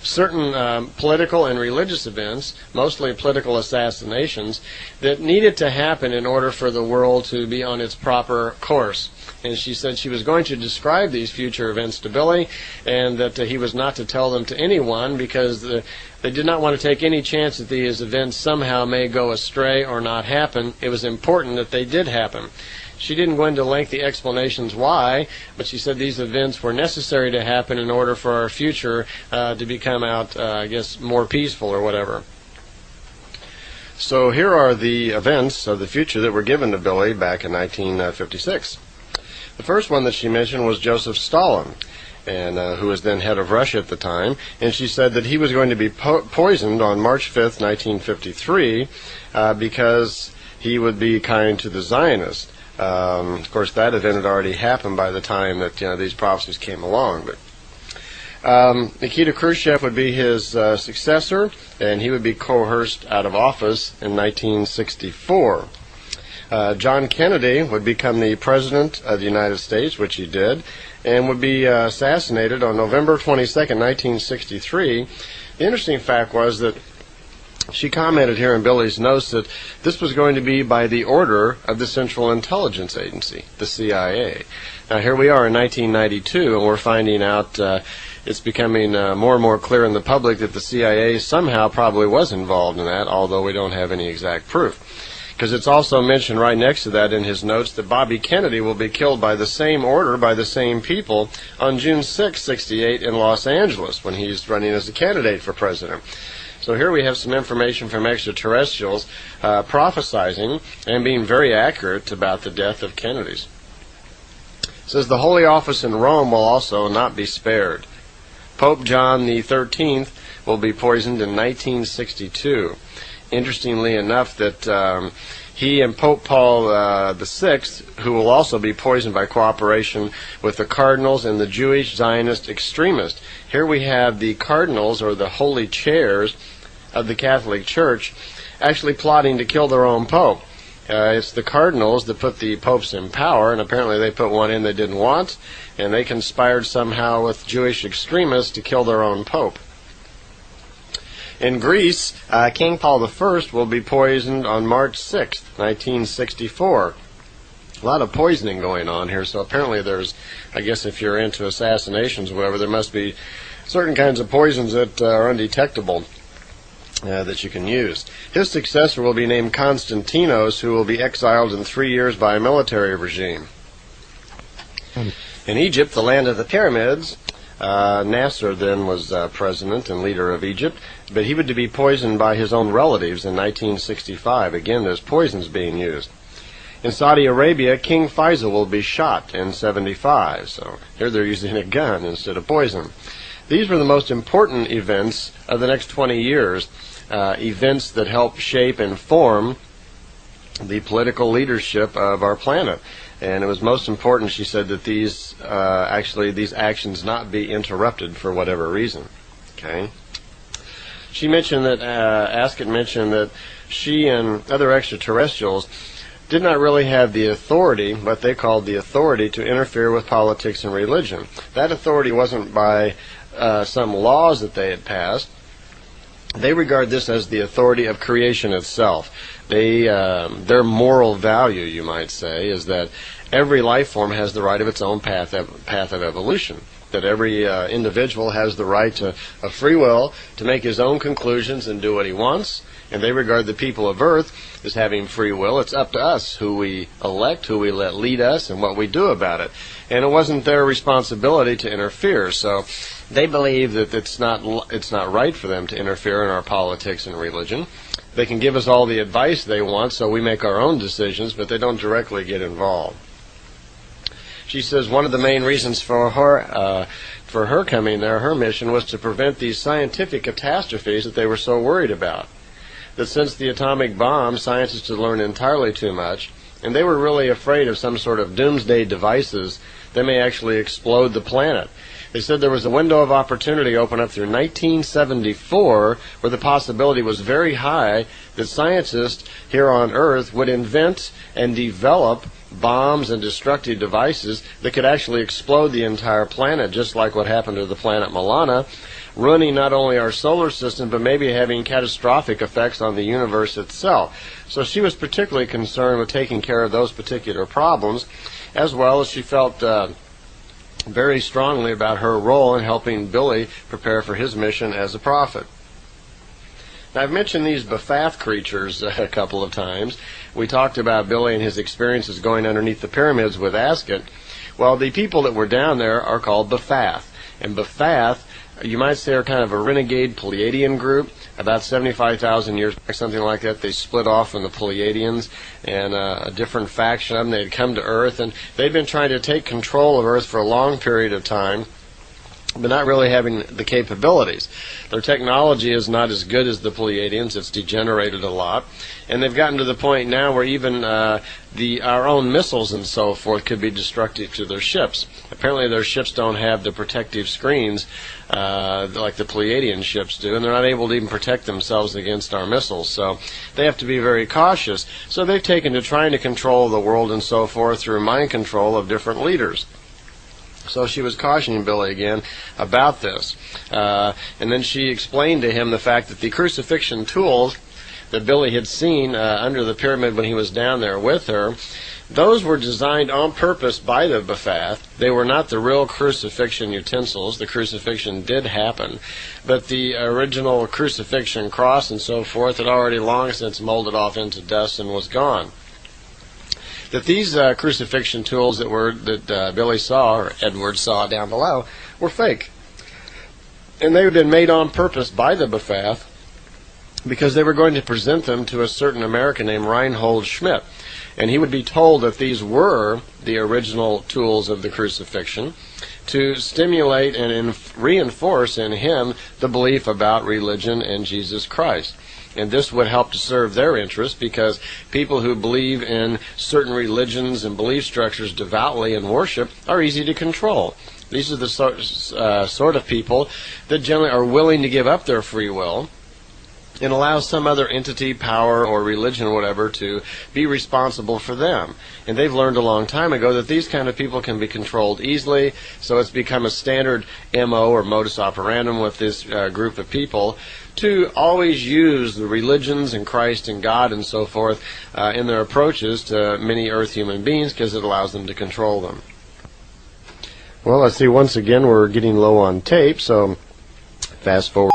certain political and religious events, mostly political assassinations, that needed to happen in order for the world to be on its proper course. And she said she was going to describe these future events to Billy, and that he was not to tell them to anyone because they did not want to take any chance that these events somehow may go astray or not happen. It was important that they did happen. She didn't go into lengthy explanations why, but she said these events were necessary to happen in order for our future to become I guess, more peaceful or whatever. So here are the events of the future that were given to Billy back in 1956. The first one that she mentioned was Joseph Stalin, and who was then head of Russia at the time, and she said that he was going to be poisoned on March 5th, 1953, because he would be kind to the Zionists. Of course, that event had already happened by the time that these prophecies came along. But Nikita Khrushchev would be his successor, and he would be coerced out of office in 1964. John Kennedy would become the President of the United States, which he did, and would be assassinated on November 22nd, 1963. The interesting fact was that she commented here in Billy's notes that this was going to be by the order of the Central Intelligence Agency, the CIA. Now here we are in 1992, and we're finding out it's becoming more and more clear in the public that the CIA somehow probably was involved in that, although we don't have any exact proof. Because it's also mentioned right next to that in his notes that Bobby Kennedy will be killed by the same order, by the same people, on June 6, 68 in Los Angeles, when he's running as a candidate for president. So here we have some information from extraterrestrials prophesizing and being very accurate about the death of Kennedy's. It says the Holy Office in Rome will also not be spared. Pope John the 13th will be poisoned in 1962. Interestingly enough, that he and Pope Paul VI, who will also be poisoned by cooperation with the cardinals and the Jewish Zionist extremists. Here we have the cardinals, or the holy chairs of the Catholic Church, actually plotting to kill their own pope. It's the cardinals that put the popes in power, and apparently they put one in they didn't want, and they conspired somehow with Jewish extremists to kill their own pope. In Greece, King Paul I will be poisoned on March 6th, 1964. A lot of poisoning going on here, so apparently there's, I guess if you're into assassinations or whatever, there must be certain kinds of poisons that are undetectable that you can use. His successor will be named Constantinos, who will be exiled in 3 years by a military regime. In Egypt, the land of the pyramids, Nasser then was president and leader of Egypt, but he would be poisoned by his own relatives in 1965. Again, there's poisons being used. In Saudi Arabia, King Faisal will be shot in 75. So here they're using a gun instead of poison. These were the most important events of the next 20 years, events that help shape and form the political leadership of our planet. And it was most important, she said, that these actions not be interrupted for whatever reason. Okay. She mentioned that, Ascot mentioned that she and other extraterrestrials did not really have the authority, what they called the authority, to interfere with politics and religion. That authority wasn't by some laws that they had passed. They regard this as the authority of creation itself. Their moral value, you might say, is that every life form has the right of its own path of evolution. That every individual has the right of free will to make his own conclusions and do what he wants. And they regard the people of Earth as having free will. It's up to us who we elect, who we let lead us, and what we do about it. And it wasn't their responsibility to interfere. So they believe that it's not right for them to interfere in our politics and religion. They can give us all the advice they want, so we make our own decisions, but they don't directly get involved. She says one of the main reasons for her coming there, her mission, was to prevent these scientific catastrophes that they were so worried about. That since the atomic bomb, scientists had learned entirely too much, and they were really afraid of some sort of doomsday devices that may actually explode the planet. They said there was a window of opportunity open up through 1974 where the possibility was very high that scientists here on Earth would invent and develop bombs and destructive devices that could actually explode the entire planet, just like what happened to the planet Milana, ruining not only our solar system, but maybe having catastrophic effects on the universe itself. So she was particularly concerned with taking care of those particular problems, as well as she felt very strongly about her role in helping Billy prepare for his mission as a prophet. Now, I've mentioned these Baphath creatures a couple of times. We talked about Billy and his experiences going underneath the pyramids with Ascot. Well, the people that were down there are called Baphath. And Baphath, you might say, are kind of a renegade Pleiadian group. About 75,000 years back, something like that, they split off from the Pleiadians, and a different faction of them. They had come to Earth, and they'd been trying to take control of Earth for a long period of time, but not really having the capabilities. Their technology is not as good as the Pleiadians. It's degenerated a lot. And they've gotten to the point now where even our own missiles and so forth could be destructive to their ships. Apparently their ships don't have the protective screens like the Pleiadian ships do, and they're not able to even protect themselves against our missiles. So they have to be very cautious. So they've taken to trying to control the world and so forth through mind control of different leaders. So she was cautioning Billy again about this. And then she explained to him the fact that the crucifixion tools that Billy had seen under the pyramid when he was down there with her, those were designed on purpose by the Baphath. They were not the real crucifixion utensils. The crucifixion did happen. But the original crucifixion cross and so forth had already long since molded off into dust and was gone. That these crucifixion tools that Billy saw, or Eduard saw down below, were fake. And they had been made on purpose by the Baphath because they were going to present them to a certain American named Reinhold Schmidt. And he would be told that these were the original tools of the crucifixion to stimulate and reinforce in him the belief about religion and Jesus Christ. And this would help to serve their interest, because people who believe in certain religions and belief structures devoutly and worship are easy to control. These are the sort of people that generally are willing to give up their free will and allow some other entity, power, or religion or whatever to be responsible for them. And they've learned a long time ago that these kind of people can be controlled easily, so it's become a standard MO or modus operandum with this group of people to always use the religions and Christ and God and so forth in their approaches to many earth human beings, because it allows them to control them. Well, let's see, once again we're getting low on tape, so fast forward.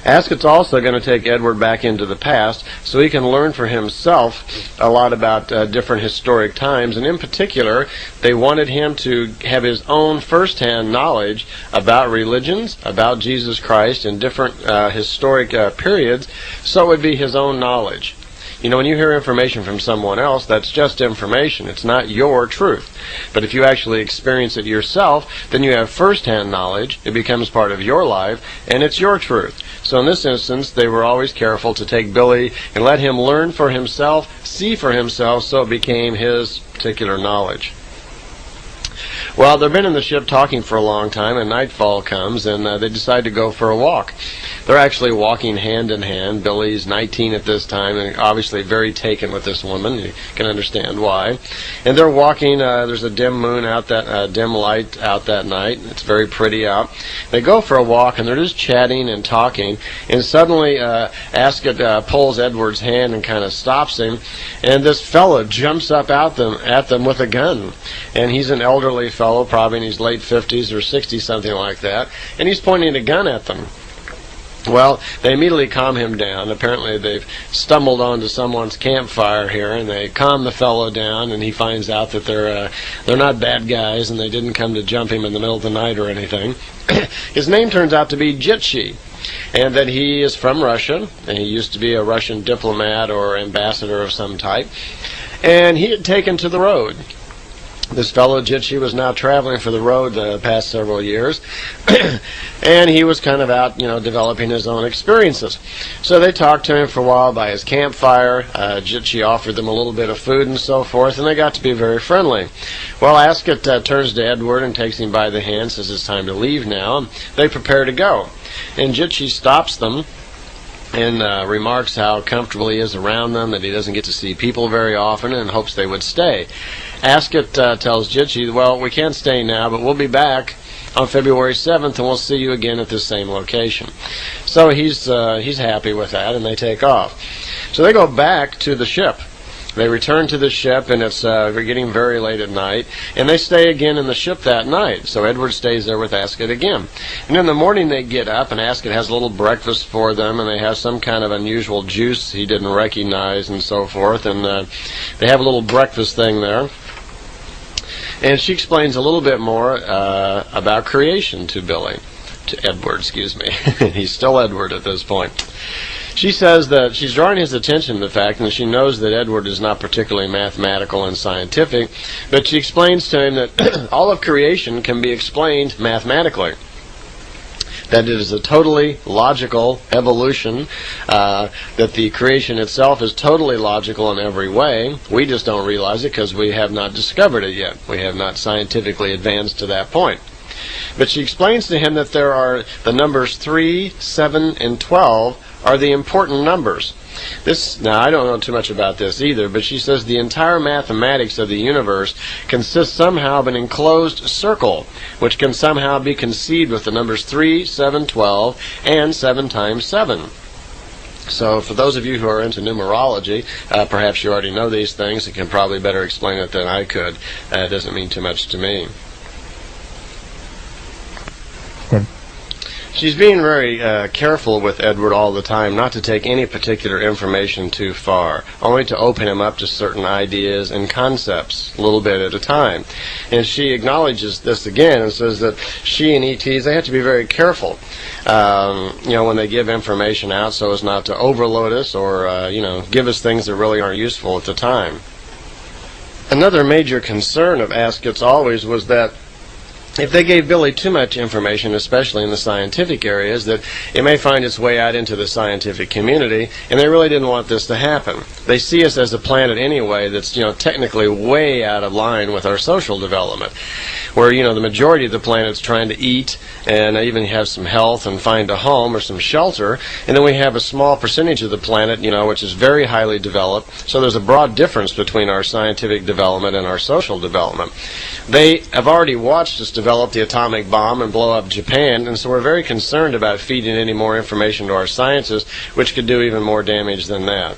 Askett's also going to take Eduard back into the past so he can learn for himself a lot about different historic times, and in particular they wanted him to have his own first-hand knowledge about religions, about Jesus Christ, and different historic periods, so it would be his own knowledge. You know, when you hear information from someone else, that's just information. It's not your truth. But if you actually experience it yourself, then you have first-hand knowledge. It becomes part of your life, and it's your truth. So in this instance, they were always careful to take Billy and let him learn for himself, see for himself, so it became his particular knowledge. Well, they've been in the ship talking for a long time, and nightfall comes, and they decide to go for a walk. They're actually walking hand in hand. Billy's 19 at this time, and obviously very taken with this woman. You can understand why. And they're walking. There's a dim moon out, that dim light out that night. It's very pretty out. They go for a walk, and they're just chatting and talking. And suddenly, Askett pulls Eduard's hand and kind of stops him. And this fellow jumps up at them with a gun. And he's an elderly fellow, probably in his late 50s or 60s, something like that. And he's pointing a gun at them. Well, they immediately calm him down. Apparently they've stumbled onto someone's campfire here, and they calm the fellow down, and he finds out that they're not bad guys, and they didn't come to jump him in the middle of the night or anything. His name turns out to be Jitsi, and that he is from Russia, and he used to be a Russian diplomat or ambassador of some type, and he had taken to the road. This fellow Jitsi was now traveling for the road the past several years, and he was kind of out, developing his own experiences. So they talked to him for a while by his campfire. Jitsi offered them a little bit of food and so forth, and they got to be very friendly. Well, Askett turns to Eduard and takes him by the hand, says it's time to leave now. They prepare to go, and Jitsi stops them and remarks how comfortable he is around them, that he doesn't get to see people very often, and hopes they would stay. Askett tells Jitsi, well, we can't stay now, but we'll be back on February 7th, and we'll see you again at this same location. So he's happy with that, and they take off. So they go back to the ship. They return to the ship, and it's getting very late at night, and they stay again in the ship that night. So Eduard stays there with Askett again. And in the morning they get up, and Askett has a little breakfast for them, and they have some kind of unusual juice he didn't recognize and so forth, and they have a little breakfast thing there. And she explains a little bit more about creation to Eduard, excuse me. He's still Eduard at this point. She says that she's drawing his attention to the fact, and she knows that Eduard is not particularly mathematical and scientific, but she explains to him that all of creation can be explained mathematically. That it is a totally logical evolution, that the creation itself is totally logical in every way. We just don't realize it because we have not discovered it yet. We have not scientifically advanced to that point. But she explains to him that there are the numbers 3, 7, and 12 are the important numbers. Now, I don't know too much about this either, but she says the entire mathematics of the universe consists somehow of an enclosed circle, which can somehow be conceived with the numbers 3, 7, 12, and 7 times 7. So for those of you who are into numerology, perhaps you already know these things and can probably better explain it than I could. It doesn't mean too much to me. She's being very careful with Eduard all the time not to take any particular information too far, only to open him up to certain ideas and concepts a little bit at a time. And she acknowledges this again and says that she and ETs, they have to be very careful, when they give information out so as not to overload us or, give us things that really aren't useful at the time. Another major concern of Ascot's always was that if they gave Billy too much information, especially in the scientific areas, that it may find its way out into the scientific community, and they really didn't want this to happen. They see us as a planet anyway that's, technically way out of line with our social development, where, the majority of the planet's trying to eat and even have some health and find a home or some shelter, and then we have a small percentage of the planet, which is very highly developed, so there's a broad difference between our scientific development and our social development. They have already watched us develop the atomic bomb and blow up Japan, and so we're very concerned about feeding any more information to our scientists, which could do even more damage than that.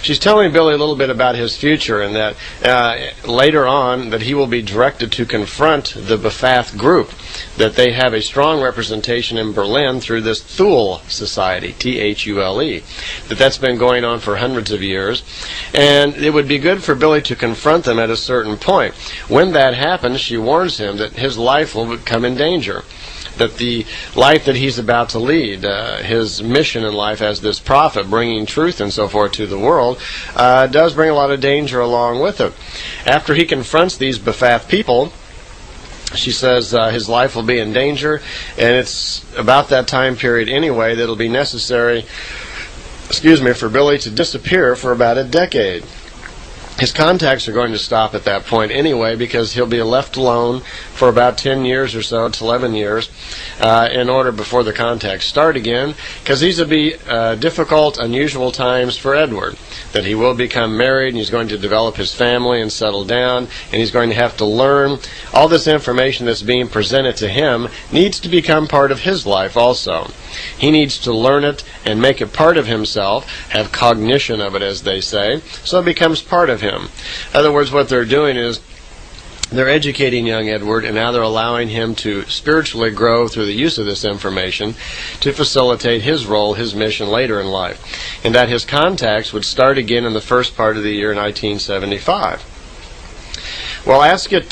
She's telling Billy a little bit about his future, and that later on that he will be directed to confront the Befath group, that they have a strong representation in Berlin through this Thule Society, Thule, that's been going on for hundreds of years, and it would be good for Billy to confront them at a certain point. When that happens, she warns him that his life will come in danger, that the life that he's about to lead, his mission in life as this prophet, bringing truth and so forth to the world, does bring a lot of danger along with it. After he confronts these Befath people, she says his life will be in danger, and it's about that time period anyway that it'll be necessary, for Billy to disappear for about a decade. His contacts are going to stop at that point anyway, because he'll be left alone for about 10 years or so, to 11 years, in order before the contacts start again, because these will be difficult, unusual times for Eduard, that he will become married, and he's going to develop his family and settle down, and he's going to have to learn. All this information that's being presented to him needs to become part of his life also. He needs to learn it and make it part of himself, have cognition of it, as they say, so it becomes part of him. In other words, what they're doing is they're educating young Eduard, and now they're allowing him to spiritually grow through the use of this information to facilitate his role, his mission later in life, and that his contacts would start again in the first part of the year 1975. Well, Ascot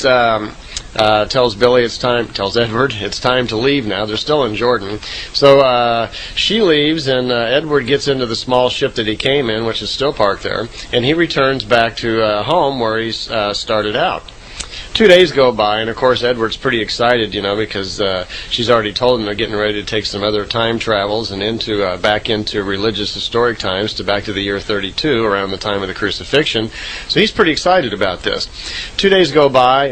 tells Eduard it's time to leave now. They're still in Jordan. So she leaves, and Eduard gets into the small ship that he came in, which is still parked there, and he returns back to home where he started out. 2 days go by, and of course Eduard's pretty excited, because she's already told him they're getting ready to take some other time travels and back into religious historic times, back to the year 32, around the time of the crucifixion. So he's pretty excited about this. 2 days go by,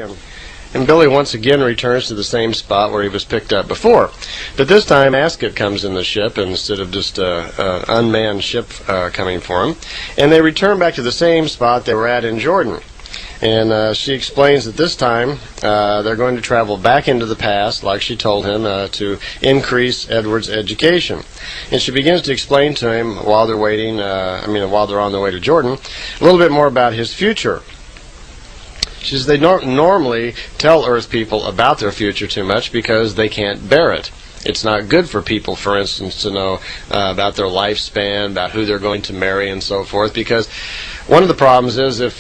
and Billy once again returns to the same spot where he was picked up before. But this time Ascot comes in the ship instead of just an unmanned ship coming for him. And they return back to the same spot they were at in Jordan. And she explains that this time they're going to travel back into the past, like she told him, to increase Eduard's education. And she begins to explain to him while they're waiting, while they're on their way to Jordan, a little bit more about his future. She says they don't normally tell Earth people about their future too much because they can't bear it. It's not good for people, for instance, to know about their lifespan, about who they're going to marry and so forth, because one of the problems is if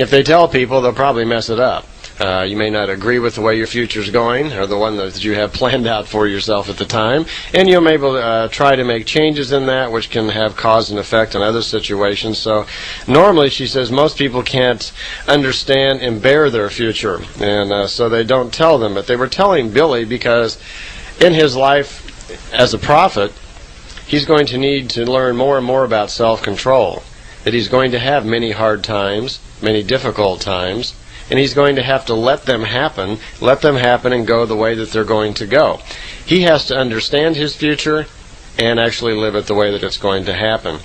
they tell people, they'll probably mess it up. You may not agree with the way your future's going, or the one that you have planned out for yourself at the time, and you may be able to try to make changes in that, which can have cause and effect in other situations. So normally, she says, most people can't understand and bear their future, and so they don't tell them. But they were telling Billy because in his life as a prophet, he's going to need to learn more and more about self-control, that he's going to have many hard times, many difficult times, and he's going to have to let them happen and go the way that they're going to go. He has to understand his future and actually live it the way that it's going to happen.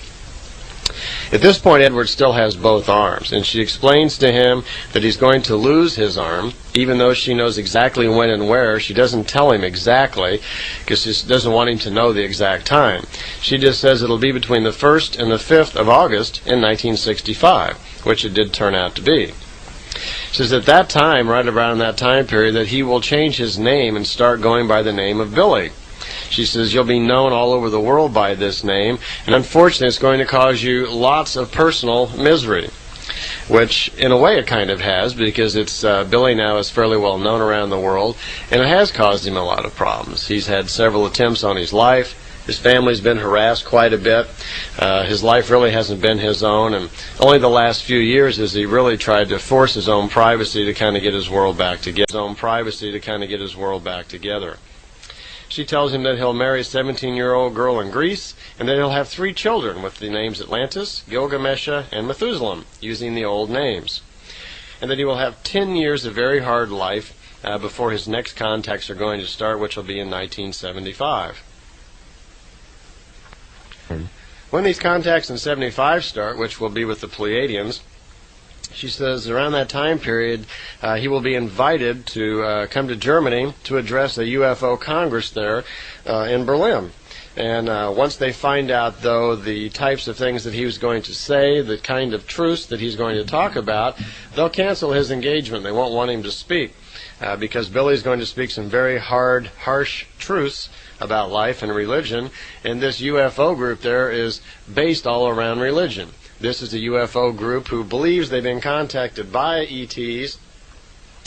At this point, Eduard still has both arms, and she explains to him that he's going to lose his arm, even though she knows exactly when and where. She doesn't tell him exactly, because she doesn't want him to know the exact time. She just says it'll be between the 1st and the 5th of August in 1965, which it did turn out to be. Says at that time, right around that time period, that he will change his name and start going by the name of Billy. She says you'll be known all over the world by this name, and unfortunately it's going to cause you lots of personal misery, which in a way it kind of has, because it's Billy now is fairly well known around the world, and it has caused him a lot of problems. He's had several attempts on his life. His family's been harassed quite a bit. His life really hasn't been his own, and only the last few years has he really tried to force his own privacy to kind of get his world back together. She tells him that he'll marry a 17-year-old girl in Greece, and that he'll have 3 children with the names Atlantis, Gilgamesh, and Methuselah, using the old names. And that he will have 10 years of very hard life before his next contacts are going to start, which will be in 1975. When these contacts in 75 start, which will be with the Pleiadians, she says around that time period he will be invited to come to Germany to address a UFO Congress there in Berlin. And once they find out, though, the types of things that he was going to say, the kind of truths that he's going to talk about, they'll cancel his engagement. They won't want him to speak because Billy's going to speak some very hard, harsh truths about life and religion, and this UFO group there is based all around religion. This is a UFO group who believes they've been contacted by ETs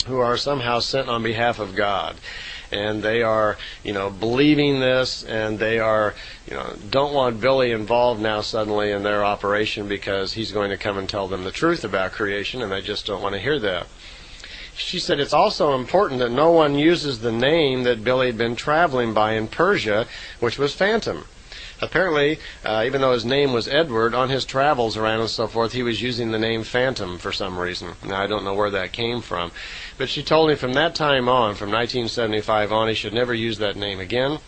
who are somehow sent on behalf of God. And they are, believing this, and they are, don't want Billy involved now suddenly in their operation because he's going to come and tell them the truth about creation, and they just don't want to hear that. She said it's also important that no one uses the name that Billy had been traveling by in Persia, which was Phantom. Apparently, even though his name was Eduard, on his travels around and so forth, he was using the name Phantom for some reason. Now, I don't know where that came from. But she told me from that time on, from 1975 on, he should never use that name again.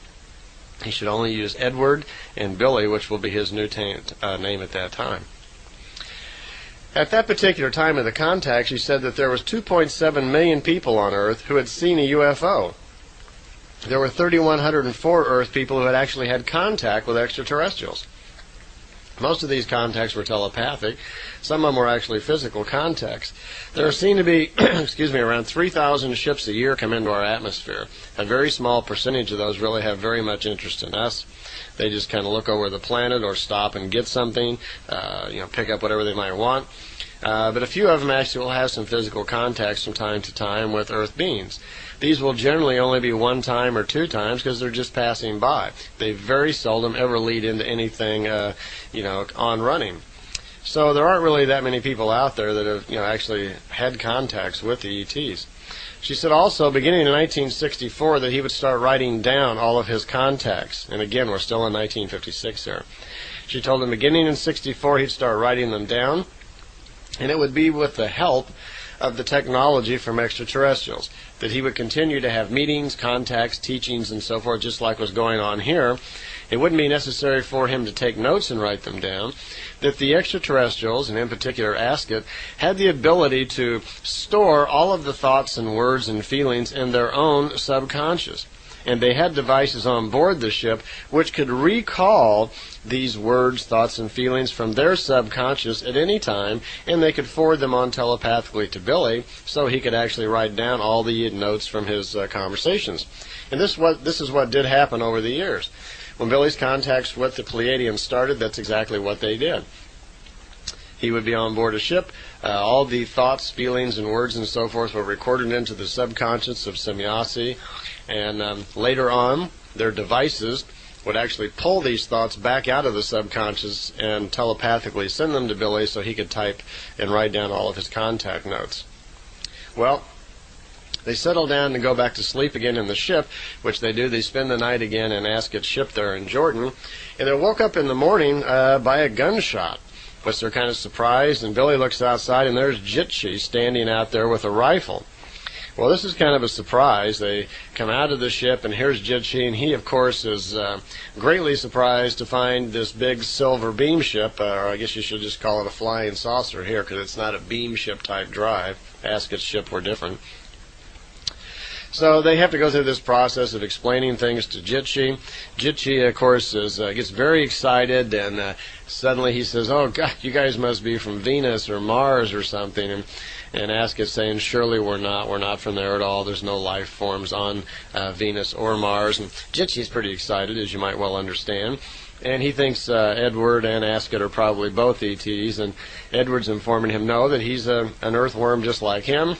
He should only use Eduard and Billy, which will be his new name at that time. At that particular time of the contact, she said that there was 2.7 million people on Earth who had seen a UFO. There were 3,104 Earth people who had actually had contact with extraterrestrials. Most of these contacts were telepathic. Some of them were actually physical contacts. There seem to be, around 3,000 ships a year come into our atmosphere. A very small percentage of those really have very much interest in us. They just kind of look over the planet or stop and get something, pick up whatever they might want. But a few of them actually will have some physical contacts from time to time with Earth beings. These will generally only be 1 time or 2 times because they're just passing by. They very seldom ever lead into anything, on running. So there aren't really that many people out there that have, actually had contacts with the ETs. She said also, beginning in 1964, that he would start writing down all of his contacts. And again, we're still in 1956 here. She told him beginning in 64, he'd start writing them down, and it would be with the help of the technology from extraterrestrials, that he would continue to have meetings, contacts, teachings, and so forth, just like was going on here. It wouldn't be necessary for him to take notes and write them down, that the extraterrestrials, and in particular Ascot, had the ability to store all of the thoughts and words and feelings in their own subconscious. And they had devices on board the ship which could recall these words, thoughts, and feelings from their subconscious at any time, and they could forward them on telepathically to Billy so he could actually write down all the notes from his conversations. And this is what did happen over the years. When Billy's contacts with the Pleiadians started, that's exactly what they did. He would be on board a ship. All the thoughts, feelings, and words and so forth were recorded into the subconscious of Semjase. And later on, their devices would actually pull these thoughts back out of the subconscious and telepathically send them to Billy so he could type and write down all of his contact notes. Well, they settle down and go back to sleep again in the ship, which they do. They spend the night again in Ascot's ship there in Jordan. And they're woke up in the morning by a gunshot, which they're kind of surprised. And Billy looks outside, and there's Jitchi standing out there with a rifle. Well, this is kind of a surprise. They come out of the ship, and here's Jitchi, and he, of course, is greatly surprised to find this big silver beamship, or I guess you should just call it a flying saucer here, because it's not a beamship type drive. Ascot's ship were different. So they have to go through this process of explaining things to Jitchi. Jitchi, of course, gets very excited, and suddenly he says, "Oh God, you guys must be from Venus or Mars or something." And Asket's saying, "Surely we're not. We're not from there at all. There's no life forms on Venus or Mars." And Jitchi's pretty excited, as you might well understand. And he thinks Eduard and Asket are probably both ETs. And Edward's informing him, no, that he's an earthworm just like him.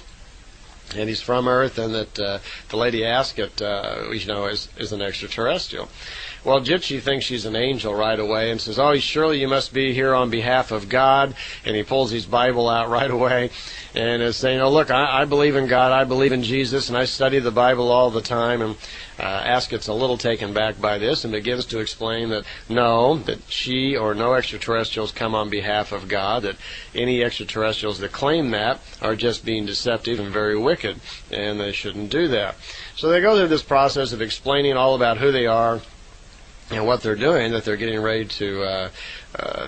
And he's from Earth, and that the lady Asket, is an extraterrestrial. Well, Jitchi thinks she's an angel right away and says, "Oh, surely you must be here on behalf of God." And he pulls his Bible out right away and is saying, "Oh, look, I believe in God, I believe in Jesus, and I study the Bible all the time." And Asket's a little taken back by this and begins to explain that no, that she or no extraterrestrials come on behalf of God, that any extraterrestrials that claim that are just being deceptive and very wicked, and they shouldn't do that. So they go through this process of explaining all about who they are and what they're doing, that they're getting ready to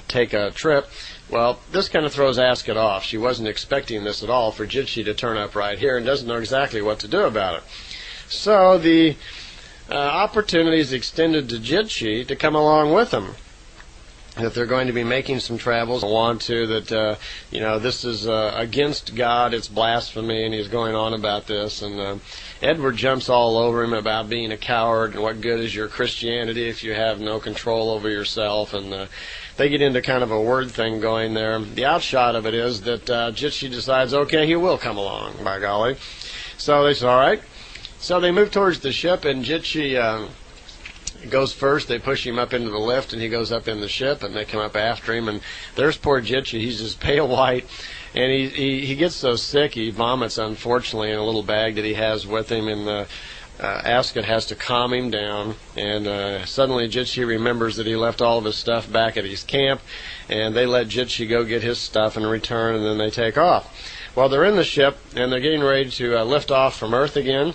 take a trip. Well, this kind of throws Asket off. She wasn't expecting this at all, for Jitchi to turn up right here, and doesn't know exactly what to do about it. So the opportunity is extended to Jitchi to come along with them, that they're going to be making some travels, want to, that this is against God, it's blasphemy, and he's going on about this. And Eduard jumps all over him about being a coward, and what good is your Christianity if you have no control over yourself. And they get into kind of a word thing going there. The outshot of it is that Jitchi decides, okay, he will come along, by golly. So they say, all right. So they move towards the ship, and Jitchi goes first. They push him up into the lift, and he goes up in the ship, and they come up after him. And there's poor Jitchi. He's just pale white, and he gets so sick he vomits, unfortunately, in a little bag that he has with him. And Asket has to calm him down, and suddenly Jitchi remembers that he left all of his stuff back at his camp, and they let Jitchi go get his stuff and return, and then they take off. Well, they're in the ship, and they're getting ready to lift off from Earth again.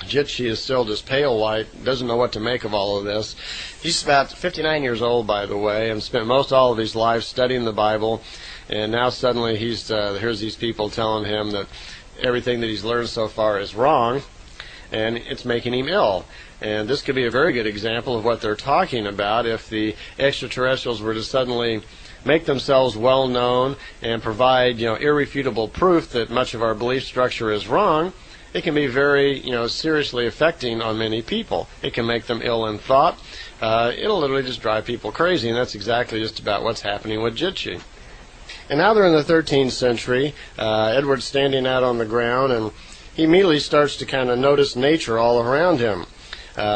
Jitchi is still just pale white, doesn't know what to make of all of this. He's about 59 years old, by the way, and spent most all of his life studying the Bible, and now suddenly here's these people telling him that everything that he's learned so far is wrong, and it's making him ill. And this could be a very good example of what they're talking about. If the extraterrestrials were to suddenly make themselves well known and provide irrefutable proof that much of our belief structure is wrong, it can be very, seriously affecting on many people. It can make them ill in thought. It'll literally just drive people crazy, and that's exactly just about what's happening with Jitchi. And now they're in the 13th century. Eduard's standing out on the ground, and he immediately starts to kind of notice nature all around him.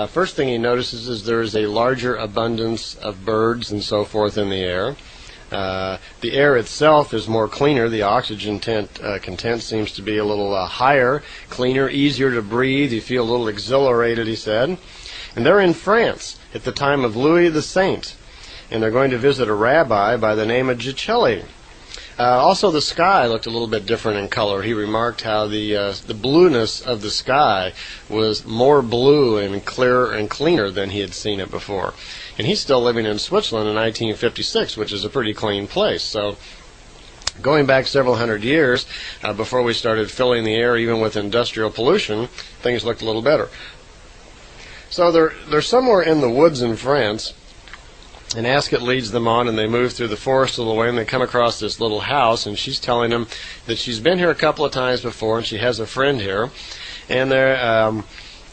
First thing he notices is there is a larger abundance of birds and so forth in the air. The air itself is more cleaner. The oxygen content seems to be a little higher, cleaner, easier to breathe. You feel a little exhilarated, he said. And they're in France at the time of Louis the Saint, and they're going to visit a rabbi by the name of Jitchi. Also, the sky looked a little bit different in color. He remarked how the blueness of the sky was more blue and clearer and cleaner than he had seen it before. And he's still living in Switzerland in 1956, which is a pretty clean place. So going back several hundred years, before we started filling the air even with industrial pollution, things looked a little better. So they're somewhere in the woods in France, and Asket leads them on, and they move through the forest a little way, and they come across this little house, and she's telling them that she's been here a couple of times before, and she has a friend here. And they're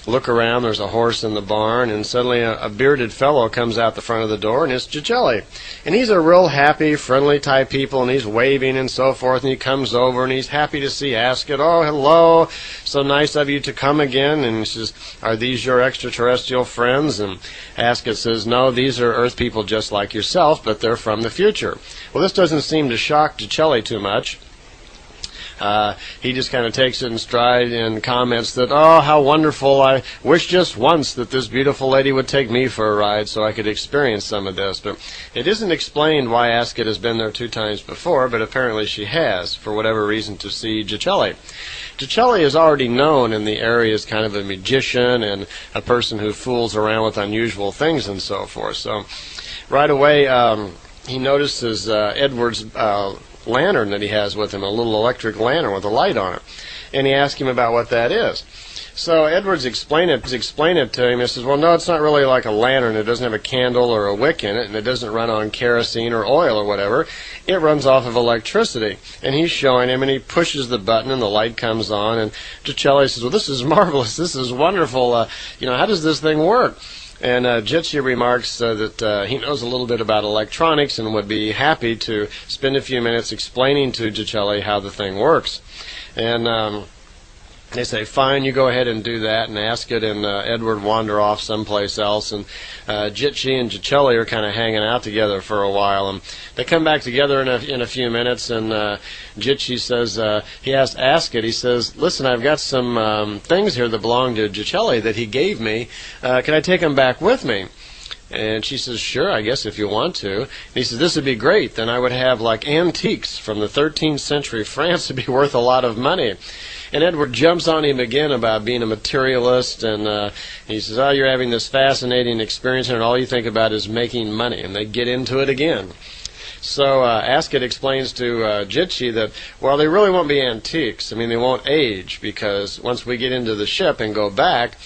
look around, there's a horse in the barn, and suddenly a bearded fellow comes out the front of the door, and it's Jitchi. And he's a real happy, friendly type people, and he's waving and so forth, and he comes over, and he's happy to see Asket. "Oh, hello, so nice of you to come again." And he says, "Are these your extraterrestrial friends?" And Asket says, "No, these are Earth people just like yourself, but they're from the future." Well, this doesn't seem to shock Jitchi too much. He just kind of takes it in stride and comments that, "Oh, how wonderful. I wish just once that this beautiful lady would take me for a ride so I could experience some of this." But it isn't explained why Asket has been there 2 times before, but apparently she has, for whatever reason, to see Jitchi. Jitchi is already known in the area as kind of a magician and a person who fools around with unusual things and so forth. So right away he notices Eduard's lantern that he has with him, a little electric lantern with a light on it. And he asked him about what that is. So Edwards explained it to him. He says, well, no, it's not really like a lantern. It doesn't have a candle or a wick in it, and it doesn't run on kerosene or oil or whatever. It runs off of electricity. And he's showing him, and he pushes the button, and the light comes on. And Gicelli says, well, this is marvelous. This is wonderful. How does this thing work? And Jitsi remarks that he knows a little bit about electronics and would be happy to spend a few minutes explaining to Gicelli how the thing works. And they say, fine, you go ahead and do that and ask it, and Eduard wander off someplace else, and Jitsi and Gicelli are kind of hanging out together for a while, and they come back together in a few minutes, and Jitsi says, he has to ask it, he says, listen, I've got some things here that belong to Gicelli that he gave me, can I take them back with me? And she says, sure, I guess if you want to. And he says, this would be great, then I would have like antiques from the 13th century France to be worth a lot of money. And Eduard jumps on him again about being a materialist, and he says, oh, you're having this fascinating experience, and all you think about is making money. And they get into it again. So Ascot explains to Jitsi that, well, they really won't be antiques. I mean, they won't age, because once we get into the ship and go back,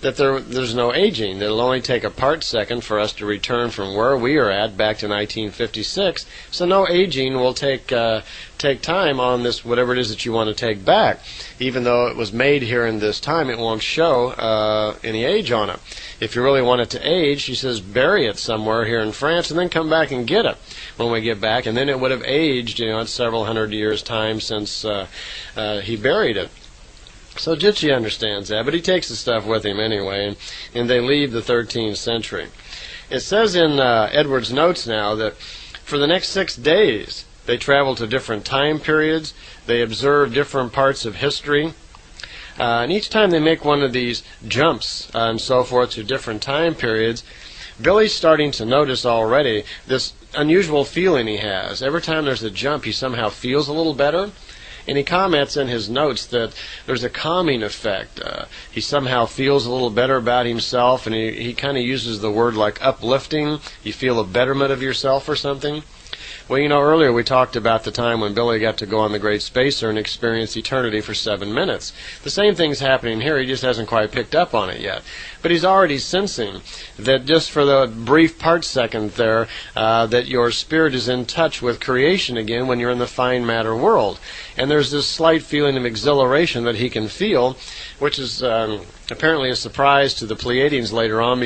that there's no aging. It'll only take a part second for us to return from where we are at back to 1956. So no aging will take time on this, whatever it is that you want to take back. Even though it was made here in this time, it won't show any age on it. If you really want it to age, she says, bury it somewhere here in France and then come back and get it when we get back. And then it would have aged, in several hundred years' time since he buried it. So Jitsi understands that, but he takes the stuff with him anyway, and they leave the 13th century. It says in Edward's notes now that for the next 6 days, they travel to different time periods, they observe different parts of history, and each time they make one of these jumps and so forth to different time periods, Billy's starting to notice already this unusual feeling he has. Every time there's a jump, he somehow feels a little better. And he comments in his notes that there's a calming effect. He somehow feels a little better about himself, and he kind of uses the word like uplifting. You feel a betterment of yourself or something. Well, earlier we talked about the time when Billy got to go on the Great Spacer and experience eternity for 7 minutes. The same thing's happening here. He just hasn't quite picked up on it yet. But he's already sensing that just for the brief part second there, that your spirit is in touch with creation again when you're in the fine matter world. And there's this slight feeling of exhilaration that he can feel, which is apparently a surprise to the Pleiadians later on,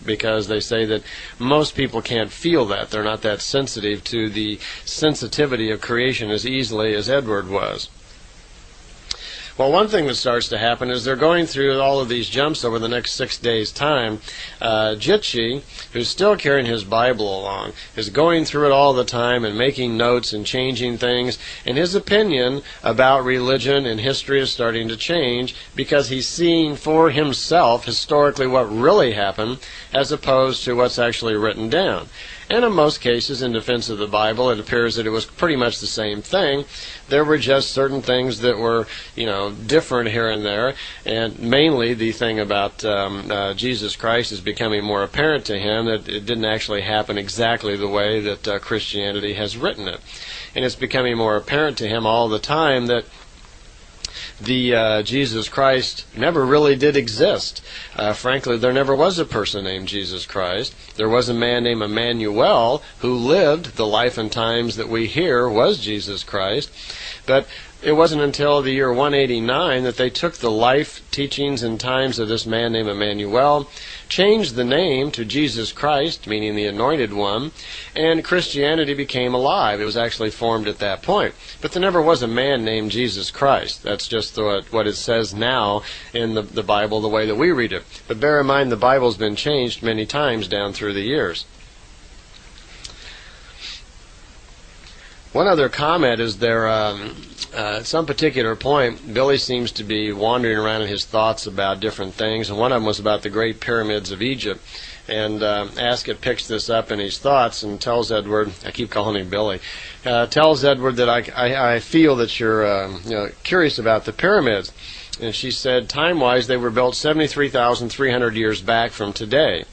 because they say that most people can't feel that. They're not that sensitive to the sensitivity of creation as easily as Eduard was. Well, one thing that starts to happen is they're going through all of these jumps over the next 6 days' time. Jitsi, who's still carrying his Bible along, is going through it all the time and making notes and changing things. And his opinion about religion and history is starting to change because he's seeing for himself historically what really happened as opposed to what's actually written down. And in most cases, in defense of the Bible, it appears that it was pretty much the same thing. There were just certain things that were, different here and there. And mainly the thing about Jesus Christ is becoming more apparent to him that it didn't actually happen exactly the way that Christianity has written it. And it's becoming more apparent to him all the time that the Jesus Christ never really did exist. Frankly, there never was a person named Jesus Christ. There was a man named Emmanuel who lived the life and times that we hear was Jesus Christ. But it wasn't until the year 189 that they took the life, teachings, and times of this man named Emmanuel, changed the name to Jesus Christ, meaning the Anointed One, and Christianity became alive. It was actually formed at that point. But there never was a man named Jesus Christ. That's just what it says now in the Bible, the way that we read it. But bear in mind, the Bible's been changed many times down through the years. One other comment is there, at some particular point, Billy seems to be wandering around in his thoughts about different things, and one of them was about the Great Pyramids of Egypt. And Ascot picks this up in his thoughts and tells Eduard, I keep calling him Billy, tells Eduard that I feel that you're curious about the pyramids. And she said, time-wise, they were built 73,300 years back from today.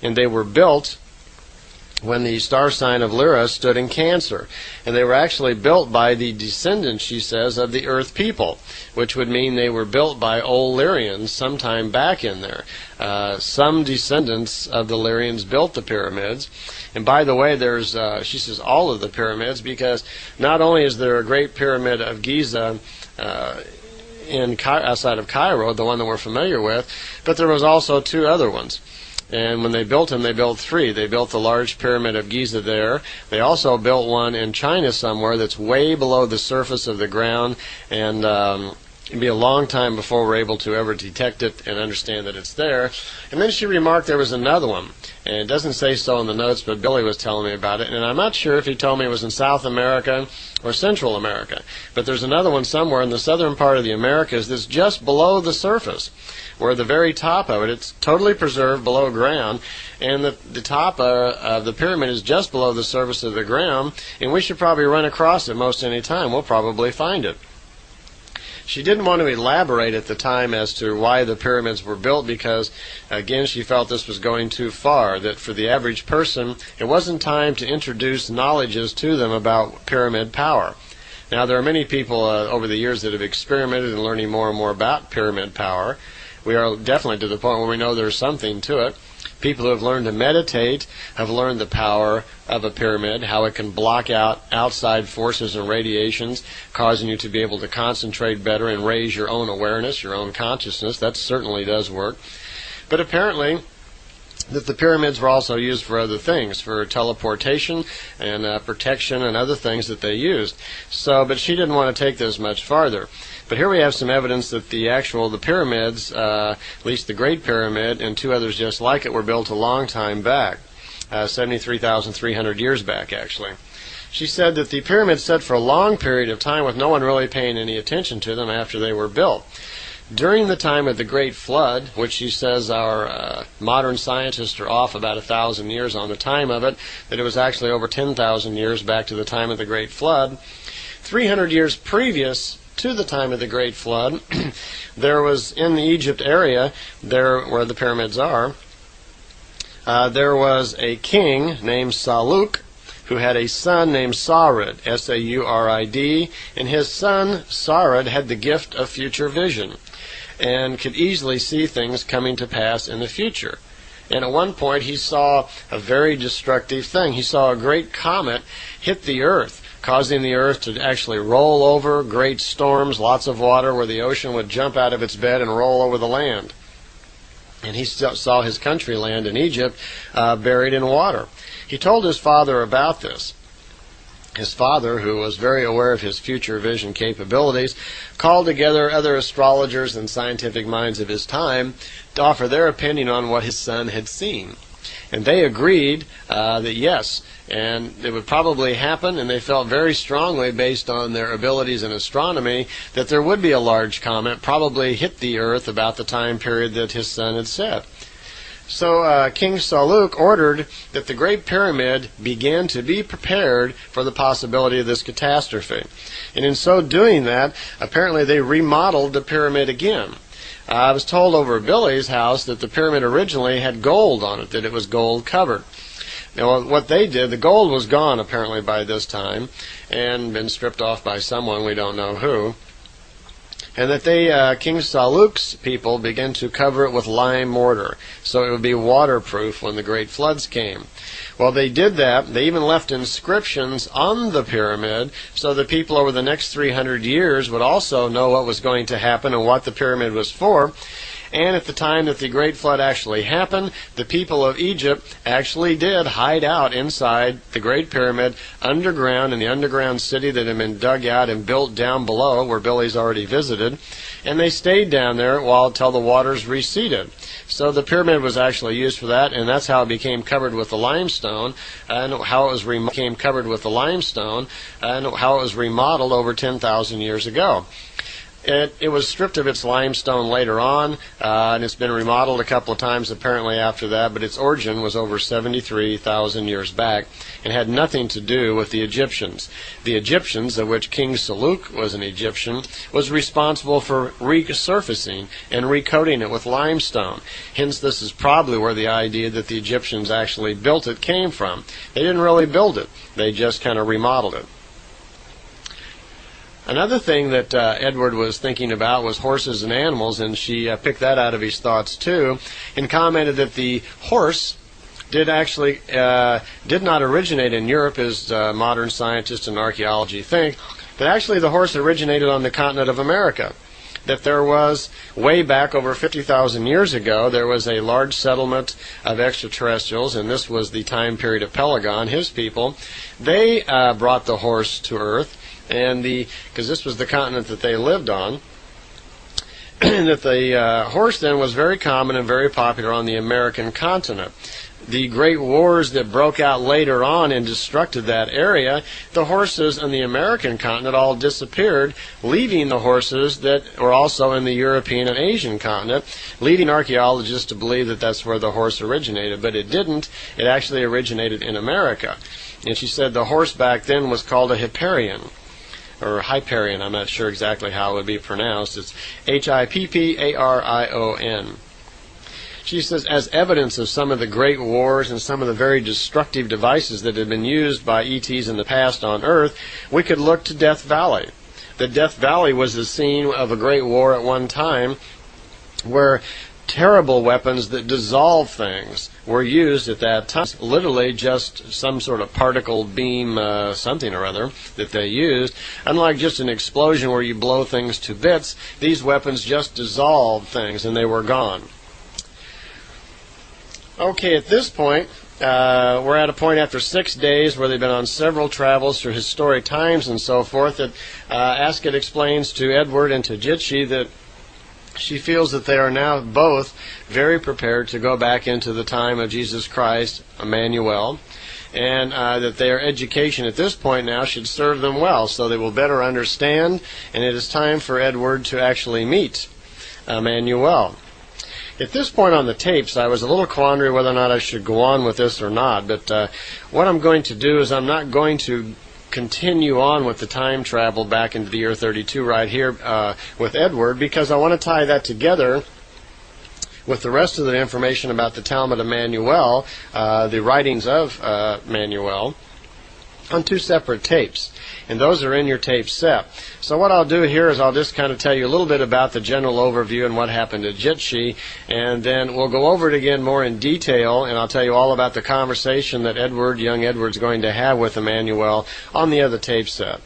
And they were built when the star sign of Lyra stood in Cancer. And they were actually built by the descendants, she says, of the Earth people, which would mean they were built by old Lyrians sometime back in there. Some descendants of the Lyrians built the pyramids. And by the way, there's, she says, all of the pyramids, because not only is there a great pyramid of Giza outside of Cairo, the one that we're familiar with, but there was also two other ones. And when they built them, they built three. They built the large pyramid of Giza there. They also built one in China somewhere that's way below the surface of the ground, and it'd be a long time before we're able to ever detect it and understand that it's there. And then she remarked there was another one, and it doesn't say so in the notes, but Billy was telling me about it, and I'm not sure if he told me it was in South America or Central America, but there's another one somewhere in the southern part of the Americas that's just below the surface, where the very top of it, it's totally preserved below ground, and the top of the pyramid is just below the surface of the ground, and we should probably run across it most any time. We'll probably find it. She didn't want to elaborate at the time as to why the pyramids were built because, again, she felt this was going too far, that for the average person, it wasn't time to introduce knowledges to them about pyramid power. Now, there are many people over the years that have experimented in learning more and more about pyramid power. We are definitely to the point where we know there's something to it. People who have learned to meditate have learned the power of a pyramid, how it can block out outside forces and radiations, causing you to be able to concentrate better and raise your own awareness, your own consciousness. That certainly does work. But apparently, that the pyramids were also used for other things, for teleportation and protection and other things that they used. But she didn't want to take this much farther. But here we have some evidence that the pyramids, at least the Great Pyramid and two others just like it, were built a long time back, 73,300 years back actually. She said that the pyramids stood for a long period of time with no one really paying any attention to them after they were built. During the time of the Great Flood, which she says our modern scientists are off about 1,000 years on the time of it, that it was actually over 10,000 years back to the time of the Great Flood, 300 years previous to the time of the Great Flood, there was in the Egypt area, there where the pyramids are, there was a king named Saluk who had a son named Sarid, S-A-U-R-I-D, and his son Sarid had the gift of future vision and could easily see things coming to pass in the future. And at one point he saw a very destructive thing. He saw a great comet hit the earth, causing the earth to actually roll over, great storms, lots of water, where the ocean would jump out of its bed and roll over the land. And he saw his country land in Egypt buried in water. He told his father about this. His father, who was very aware of his future vision capabilities, called together other astrologers and scientific minds of his time to offer their opinion on what his son had seen. And they agreed that yes, and it would probably happen, and they felt very strongly, based on their abilities in astronomy, that there would be a large comet probably hit the earth about the time period that his son had said. So King Saluk ordered that the Great Pyramid began to be prepared for the possibility of this catastrophe. And in so doing that, apparently they remodeled the pyramid again. I was told over at Billy's house that the pyramid originally had gold on it, that it was gold covered. Now what they did, the gold was gone apparently by this time and been stripped off by someone, we don't know who. And that King Saluk's people began to cover it with lime mortar, so it would be waterproof when the great floods came. Well, they did that. They even left inscriptions on the pyramid so the people over the next 300 years would also know what was going to happen and what the pyramid was for. And at the time that the Great Flood actually happened, the people of Egypt actually did hide out inside the Great Pyramid underground in the underground city that had been dug out and built down below where Billy's already visited. And they stayed down there until the waters receded. So the pyramid was actually used for that, and that's how it became covered with the limestone, and how it was remodeled over 10,000 years ago. It was stripped of its limestone later on, and it's been remodeled a couple of times apparently after that, but its origin was over 73,000 years back and had nothing to do with the Egyptians. The Egyptians, of which King Seljuk was an Egyptian, was responsible for resurfacing and recoating it with limestone. Hence, this is probably where the idea that the Egyptians actually built it came from. They didn't really build it. They just kind of remodeled it. Another thing that Eduard was thinking about was horses and animals, and she picked that out of his thoughts too, and commented that the horse did not originate in Europe, as modern scientists and archaeology think, but actually the horse originated on the continent of America. That there was, way back over 50,000 years ago, there was a large settlement of extraterrestrials, and this was the time period of Pleiadian, his people. They brought the horse to Earth, and because this was the continent that they lived on, and that the horse then was very common and very popular on the American continent. The great wars that broke out later on and destructed that area, the horses on the American continent all disappeared, leaving the horses that were also in the European and Asian continent, leading archaeologists to believe that that's where the horse originated, but it didn't. It actually originated in America. And she said the horse back then was called a Hipparion, or Hyperion. I'm not sure exactly how it would be pronounced. It's Hipparion. She says, as evidence of some of the great wars and some of the very destructive devices that had been used by ETs in the past on Earth, we could look to Death Valley. The Death Valley was the scene of a great war at one time where terrible weapons that dissolve things were used at that time. Literally just some sort of particle beam something or other that they used. Unlike just an explosion where you blow things to bits, these weapons just dissolved things and they were gone. Okay, at this point, we're at a point after 6 days where they've been on several travels through historic times and so forth that Askett explains to Eduard and to Jitsi that she feels that they are now both very prepared to go back into the time of Jesus Christ, Emmanuel, and that their education at this point now should serve them well, so they will better understand, and it is time for Eduard to actually meet Emmanuel. At this point on the tapes, I was a little quandary whether or not I should go on with this or not, but what I'm going to do is I'm not going to continue on with the time travel back into the year 32 right here with Eduard, because I want to tie that together with the rest of the information about the Talmud of Manuel, the writings of Manuel, on two separate tapes. And those are in your tape set. So what I'll do here is I'll just kind of tell you a little bit about the general overview and what happened to Jitsi, and then we'll go over it again more in detail, and I'll tell you all about the conversation that young Eduard's going to have with Emmanuel on the other tape set.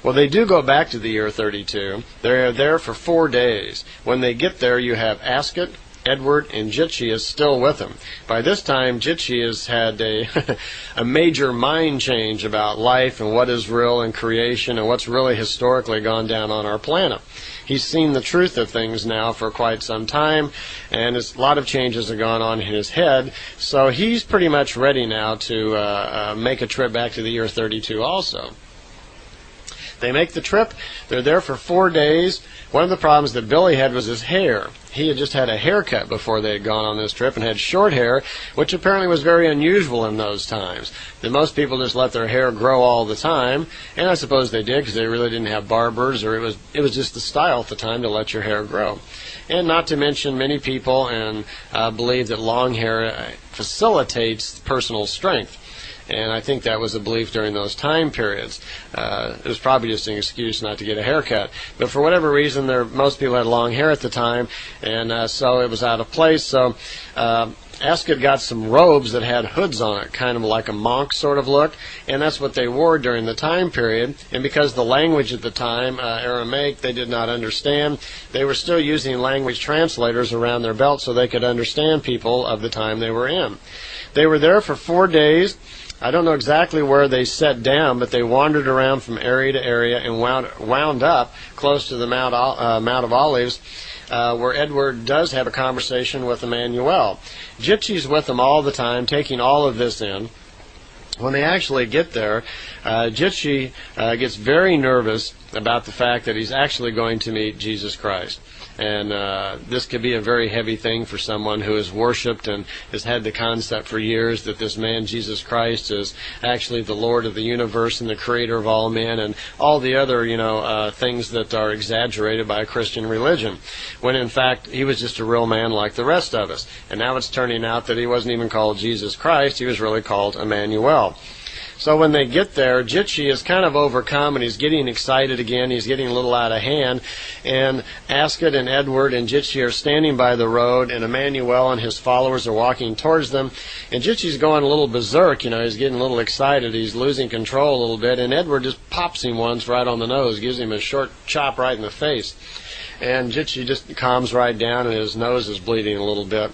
Well, they do go back to the year 32. They're there for 4 days. When they get there, you have Askett, Eduard, and Jitsi is still with him. By this time, Jitsi has had a major mind change about life and what is real in creation and what's really historically gone down on our planet. He's seen the truth of things now for quite some time, and a lot of changes have gone on in his head, so he's pretty much ready now to make a trip back to the year 32 also. They make the trip. They're there for 4 days. One of the problems that Billy had was his hair. He had just had a haircut before they had gone on this trip and had short hair, which apparently was very unusual in those times. That most people just let their hair grow all the time, and I suppose they did because they really didn't have barbers, or it was just the style at the time to let your hair grow. And not to mention, many people believe that long hair facilitates personal strength. And I think that was a belief during those time periods. It was probably just an excuse not to get a haircut. But for whatever reason, most people had long hair at the time, and so it was out of place. So Askett got some robes that had hoods on it, kind of like a monk sort of look, and that's what they wore during the time period. And because the language at the time, Aramaic, they did not understand, they were still using language translators around their belt so they could understand people of the time they were in. They were there for 4 days. I don't know exactly where they sat down, but they wandered around from area to area and wound up close to the Mount of Olives, where Eduard does have a conversation with Emmanuel. Jitsi's with them all the time, taking all of this in. When they actually get there, Jitsi gets very nervous about the fact that he's actually going to meet Jesus Christ. And this could be a very heavy thing for someone who has worshipped and has had the concept for years that this man, Jesus Christ, is actually the Lord of the universe and the creator of all men and all the other, things that are exaggerated by a Christian religion. When in fact, he was just a real man like the rest of us. And now it's turning out that he wasn't even called Jesus Christ, he was really called Emmanuel. So when they get there, Jitsi is kind of overcome and he's getting excited again. He's getting a little out of hand. And Ascot and Eduard and Jitsi are standing by the road, and Emmanuel and his followers are walking towards them. And Jitsi's going a little berserk, he's getting a little excited. He's losing control a little bit. And Eduard just pops him once right on the nose, gives him a short chop right in the face. And Jitsi just calms right down and his nose is bleeding a little bit.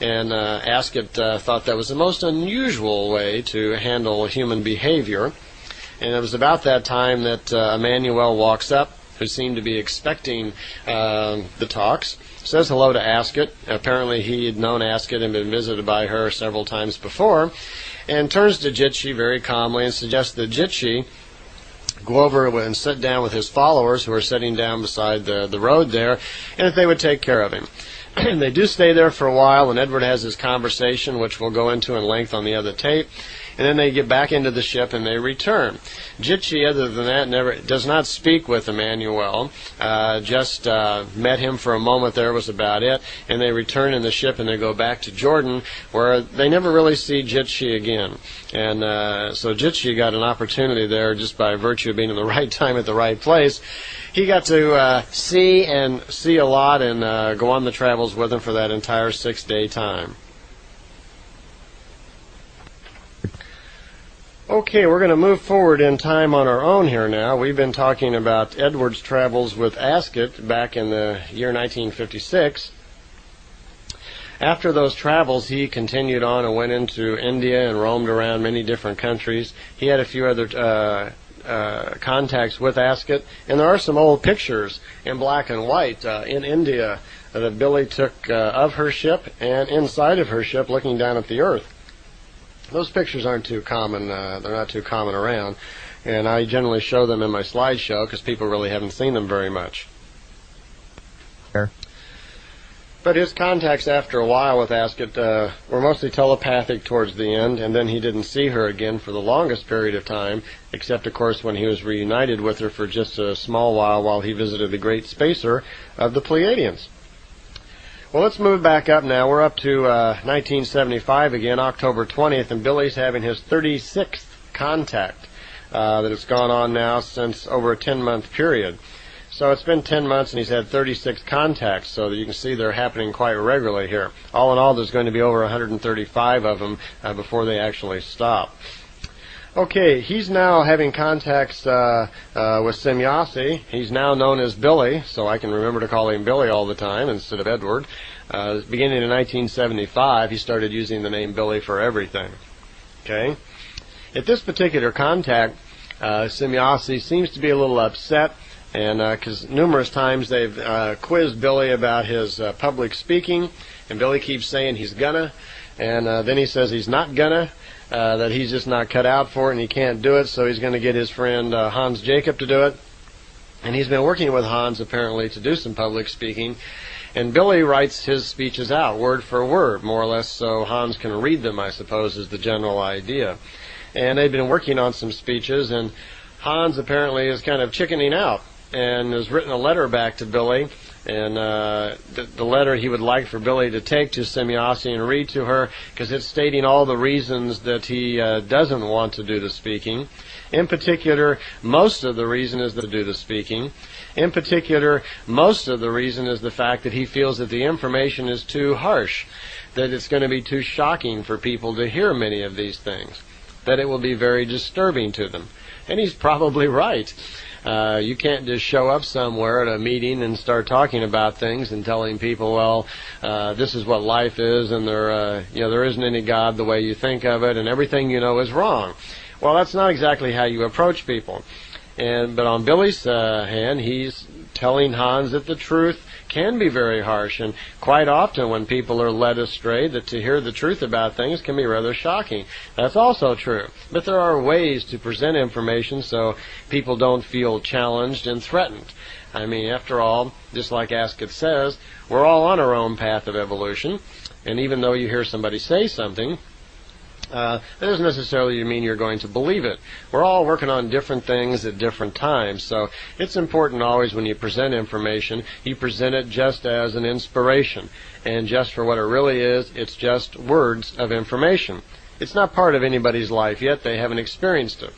And Ascot thought that was the most unusual way to handle human behavior. And it was about that time that Emmanuel walks up, who seemed to be expecting the talks, says hello to Ascot. Apparently he had known Ascot and been visited by her several times before, and turns to Jitsi very calmly and suggests that Jitsi go over and sit down with his followers who are sitting down beside the road there, and that they would take care of him. They do stay there for a while, and Eduard has his conversation, which we'll go into in length on the other tape. And then they get back into the ship and they return. Jitsi, other than that, does not speak with Emmanuel. Just met him for a moment there, was about it. And they return in the ship and they go back to Jordan, where they never really see Jitsi again. And so Jitsi got an opportunity there just by virtue of being in the right time at the right place. He got to see a lot and go on the travels with him for that entire 6-day time. Okay, we're going to move forward in time on our own here now. We've been talking about Eduard's travels with Ascot back in the year 1956. After those travels, he continued on and went into India and roamed around many different countries. He had a few other contacts with Ascot, and there are some old pictures in black and white in India that Billy took of her ship and inside of her ship looking down at the earth. Those pictures aren't too common, they're not too common around, and I generally show them in my slideshow because people really haven't seen them very much. Sure. But his contacts after a while with Ascot were mostly telepathic towards the end, and then he didn't see her again for the longest period of time, except of course when he was reunited with her for just a small while he visited the great spacer of the Pleiadians. Well, let's move back up now. We're up to 1975 again, October 20th, and Billy's having his 36th contact that has gone on now since over a 10-month period. So it's been 10 months and he's had 36 contacts, so that you can see they're happening quite regularly here. All in all, there's going to be over 135 of them before they actually stop. Okay, he's now having contacts with Semjase. He's now known as Billy, so I can remember to call him Billy all the time instead of Eduard. Beginning in 1975, he started using the name Billy for everything. Okay? At this particular contact, Semjase seems to be a little upset, and because numerous times they've quizzed Billy about his public speaking, and Billy keeps saying he's gonna, and then he says he's not gonna. That he's just not cut out for it and he can't do it, so he's going to get his friend Hans Jacob to do it. And he's been working with Hans apparently to do some public speaking, and Billy writes his speeches out word for word, more or less, so Hans can read them, I suppose, is the general idea. And they've been working on some speeches, and Hans apparently is kind of chickening out and has written a letter back to Billy, and the letter he would like for Billy to take to Semjase and read to her, because it's stating all the reasons that he doesn't want to do the speaking. In particular, most of the reason is to do the speaking. In particular, most of the reason is the fact that he feels that the information is too harsh, that it's going to be too shocking for people to hear many of these things, that it will be very disturbing to them. And he's probably right. You can't just show up somewhere at a meeting and start talking about things and telling people, well, this is what life is, and there isn't any God the way you think of it, and everything you know is wrong. Well, that's not exactly how you approach people. But on Billy's hand, he's telling Hans that the truth can be very harsh, and quite often when people are led astray, that to hear the truth about things can be rather shocking. That's also true. But there are ways to present information so people don't feel challenged and threatened. I mean, after all, just like Ask It says, we're all on our own path of evolution, and even though you hear somebody say something, that doesn't necessarily mean you're going to believe it. We're all working on different things at different times, so it's important always when you present information, you present it just as an inspiration, and just for what it really is, it's just words of information. It's not part of anybody's life yet, they haven't experienced it.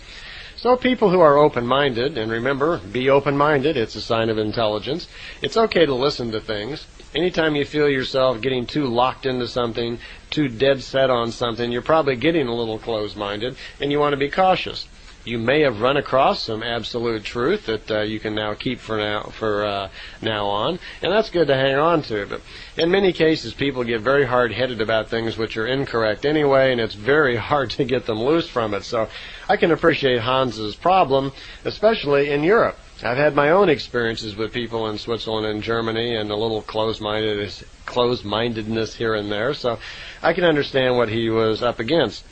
So people who are open-minded, and remember, be open-minded, it's a sign of intelligence. It's okay to listen to things. Anytime you feel yourself getting too locked into something, too dead set on something, you're probably getting a little closed-minded, and you want to be cautious. You may have run across some absolute truth that you can now keep for now on, and that's good to hang on to. But in many cases, people get very hard-headed about things which are incorrect anyway, and it's very hard to get them loose from it. So I can appreciate Hans's problem, especially in Europe. I've had my own experiences with people in Switzerland and Germany, and a little closed-mindedness here and there, so I can understand what he was up against.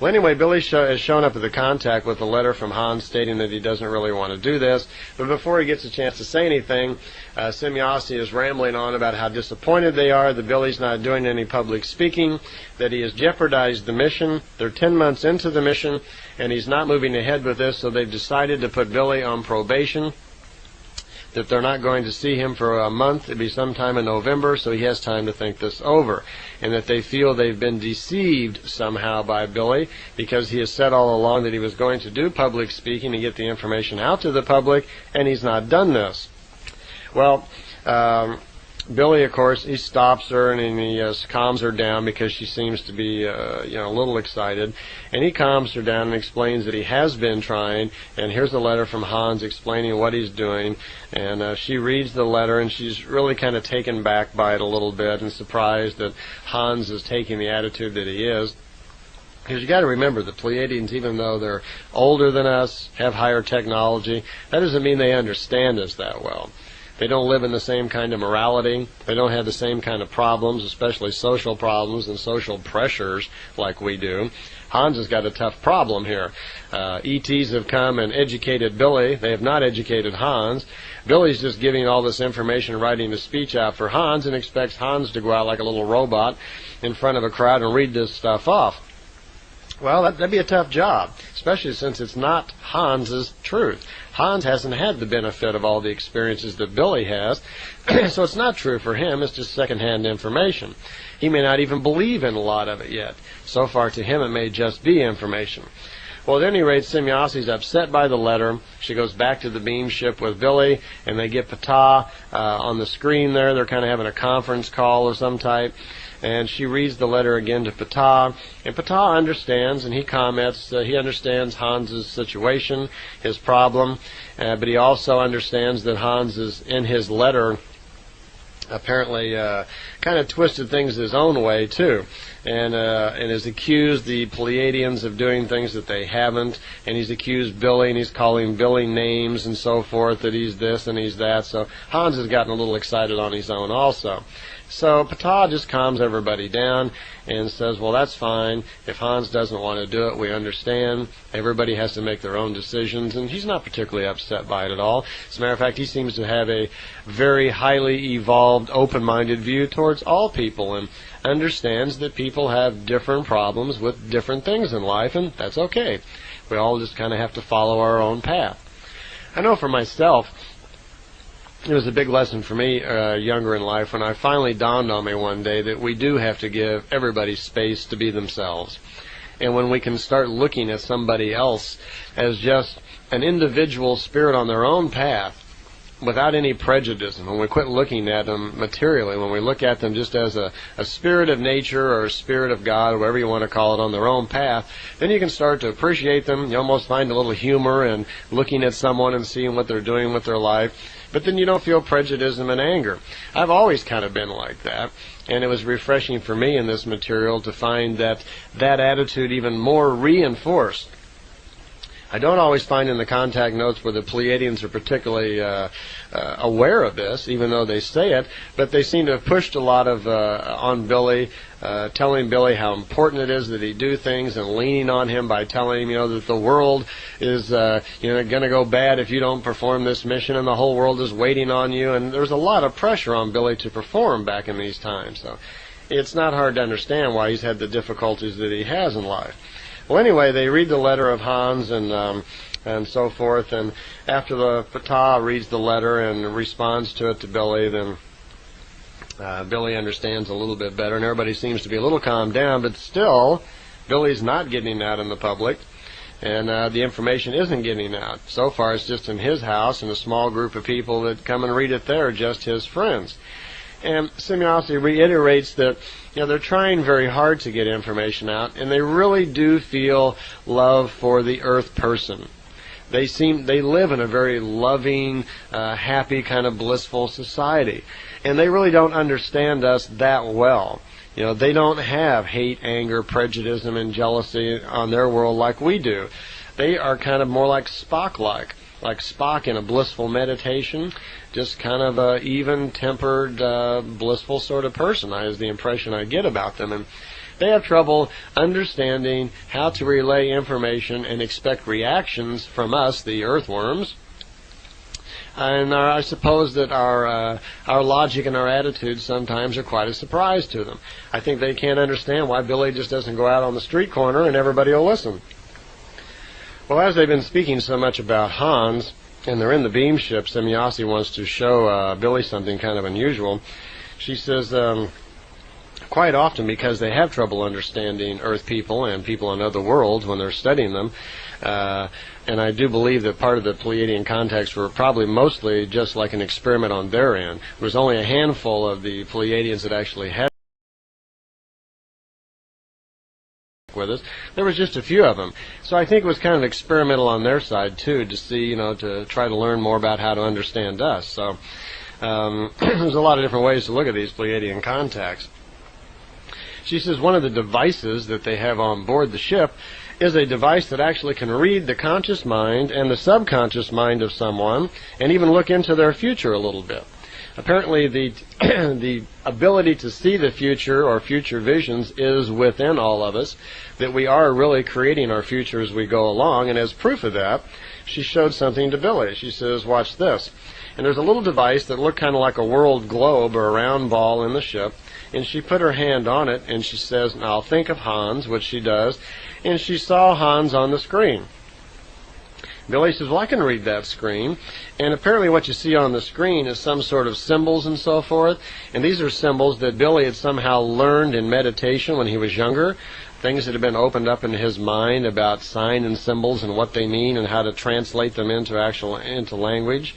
Well, anyway, Billy has shown up at the contact with a letter from Hans stating that he doesn't really want to do this. But before he gets a chance to say anything, Semjase is rambling on about how disappointed they are that Billy's not doing any public speaking, that he has jeopardized the mission. They're 10 months into the mission, and he's not moving ahead with this, so they've decided to put Billy on probation, that they're not going to see him for a month. It'll be sometime in November, so he has time to think this over. And that they feel they've been deceived somehow by Billy, because he has said all along that he was going to do public speaking to get the information out to the public, and he's not done this. Well, Billy, of course, he stops her and he calms her down because she seems to be, a little excited. And he calms her down and explains that he has been trying. And here's a letter from Hans explaining what he's doing. And she reads the letter, and she's really kind of taken back by it a little bit and surprised that Hans is taking the attitude that he is. Because you got to remember, the Pleiadians, even though they're older than us, have higher technology, that doesn't mean they understand us that well. They don't live in the same kind of morality. They don't have the same kind of problems, especially social problems and social pressures like we do. Hans has got a tough problem here. ETs have come and educated Billy. They have not educated Hans. Billy's just giving all this information, writing a speech out for Hans, and expects Hans to go out like a little robot in front of a crowd and read this stuff off. Well, that'd be a tough job, especially since it's not Hans's truth. Hans hasn't had the benefit of all the experiences that Billy has, so it's not true for him. It's just secondhand information. He may not even believe in a lot of it yet. So far to him it may just be information. Well, at any rate, Semjase's upset by the letter. She goes back to the Beamship with Billy, and they get Ptah on the screen there. They're kind of having a conference call of some type. And she reads the letter again to Ptah, and Ptah understands, and he comments he understands Hans's situation, his problem, but he also understands that Hans is, in his letter, apparently kind of twisted things his own way too, and has accused the Pleiadians of doing things that they haven't, and he's accused Billy, and he's calling Billy names and so forth, that he's this and he's that. So Hans has gotten a little excited on his own also. So Ptah just calms everybody down and says, well, that's fine. If Hans doesn't want to do it, we understand. Everybody has to make their own decisions, and he's not particularly upset by it at all. As a matter of fact, he seems to have a very highly evolved, open-minded view towards all people, and understands that people have different problems with different things in life, and that's okay. We all just kind of have to follow our own path. I know for myself, it was a big lesson for me younger in life when I finally dawned on me one day that we do have to give everybody space to be themselves. And when we can start looking at somebody else as just an individual spirit on their own path without any prejudice, and when we quit looking at them materially, when we look at them just as a spirit of nature or a spirit of God, whatever you want to call it, on their own path, then you can start to appreciate them. You almost find a little humor in looking at someone and seeing what they're doing with their life. But then you don't feel prejudice and anger. I've always kind of been like that, and it was refreshing for me in this material to find that attitude even more reinforced. I don't always find in the contact notes where the Pleiadians are particularly aware of this, even though they say it, but they seem to have pushed a lot of on Billy, telling Billy how important it is that he do things, and leaning on him by telling him, that the world is going to go bad if you don't perform this mission, and the whole world is waiting on you. And there's a lot of pressure on Billy to perform back in these times. So it's not hard to understand why he's had the difficulties that he has in life. Well, anyway, they read the letter of Hans and so forth, and after the Ptah reads the letter and responds to it to Billy, then Billy understands a little bit better, and everybody seems to be a little calmed down, but still, Billy's not getting out in the public, and the information isn't getting out. So far, it's just in his house and a small group of people that come and read it there, just his friends. And Semjase reiterates that they're trying very hard to get information out, and they really do feel love for the Earth person. They live in a very loving, happy, kind of blissful society, and they really don't understand us that well. They don't have hate, anger, prejudice, and jealousy on their world like we do. They are kind of more like Spock-like Spock in a blissful meditation, just kind of a even-tempered, blissful sort of person, is the impression I get about them. And they have trouble understanding how to relay information and expect reactions from us, the earthworms. And I suppose that our logic and our attitudes sometimes are quite a surprise to them. I think they can't understand why Billy just doesn't go out on the street corner and everybody will listen. Well, as they've been speaking so much about Hans, and they're in the Beamship, Semjase wants to show Billy something kind of unusual. She says, quite often, because they have trouble understanding Earth people and people on other worlds when they're studying them, and I do believe that part of the Pleiadian contacts were probably mostly just like an experiment on their end. There was only a handful of the Pleiadians that actually had with us. There was just a few of them. So I think it was kind of experimental on their side, too, to see, to try to learn more about how to understand us. So there's a lot of different ways to look at these Pleiadian contacts. She says one of the devices that they have on board the ship is a device that actually can read the conscious mind and the subconscious mind of someone and even look into their future a little bit. Apparently, the ability to see the future or future visions is within all of us, that we are really creating our future as we go along, and as proof of that, she showed something to Billy. She says, watch this. And there's a little device that looked kind of like a world globe or a round ball in the ship, and she put her hand on it, and she says, now think of Hans, which she does, and she saw Hans on the screen. Billy says, well, I can read that screen. And apparently what you see on the screen is some sort of symbols and so forth. And these are symbols that Billy had somehow learned in meditation when he was younger. Things that have been opened up in his mind about sign and symbols and what they mean and how to translate them into language.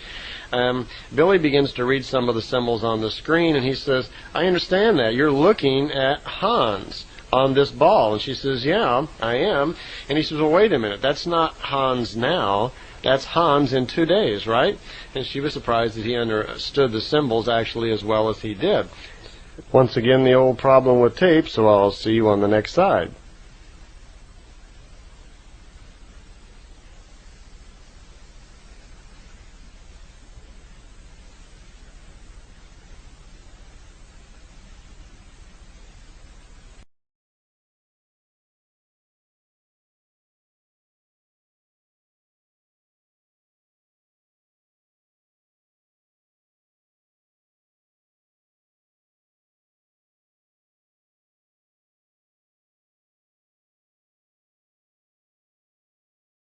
Billy begins to read some of the symbols on the screen, and he says, I understand that. You're looking at Hans on this ball. And she says, yeah, I am. And he says, well, wait a minute, that's not Hans now, that's Hans in 2 days, right? And she was surprised that he understood the symbols actually as well as he did. Once again, the old problem with tape, so I'll see you on the next side.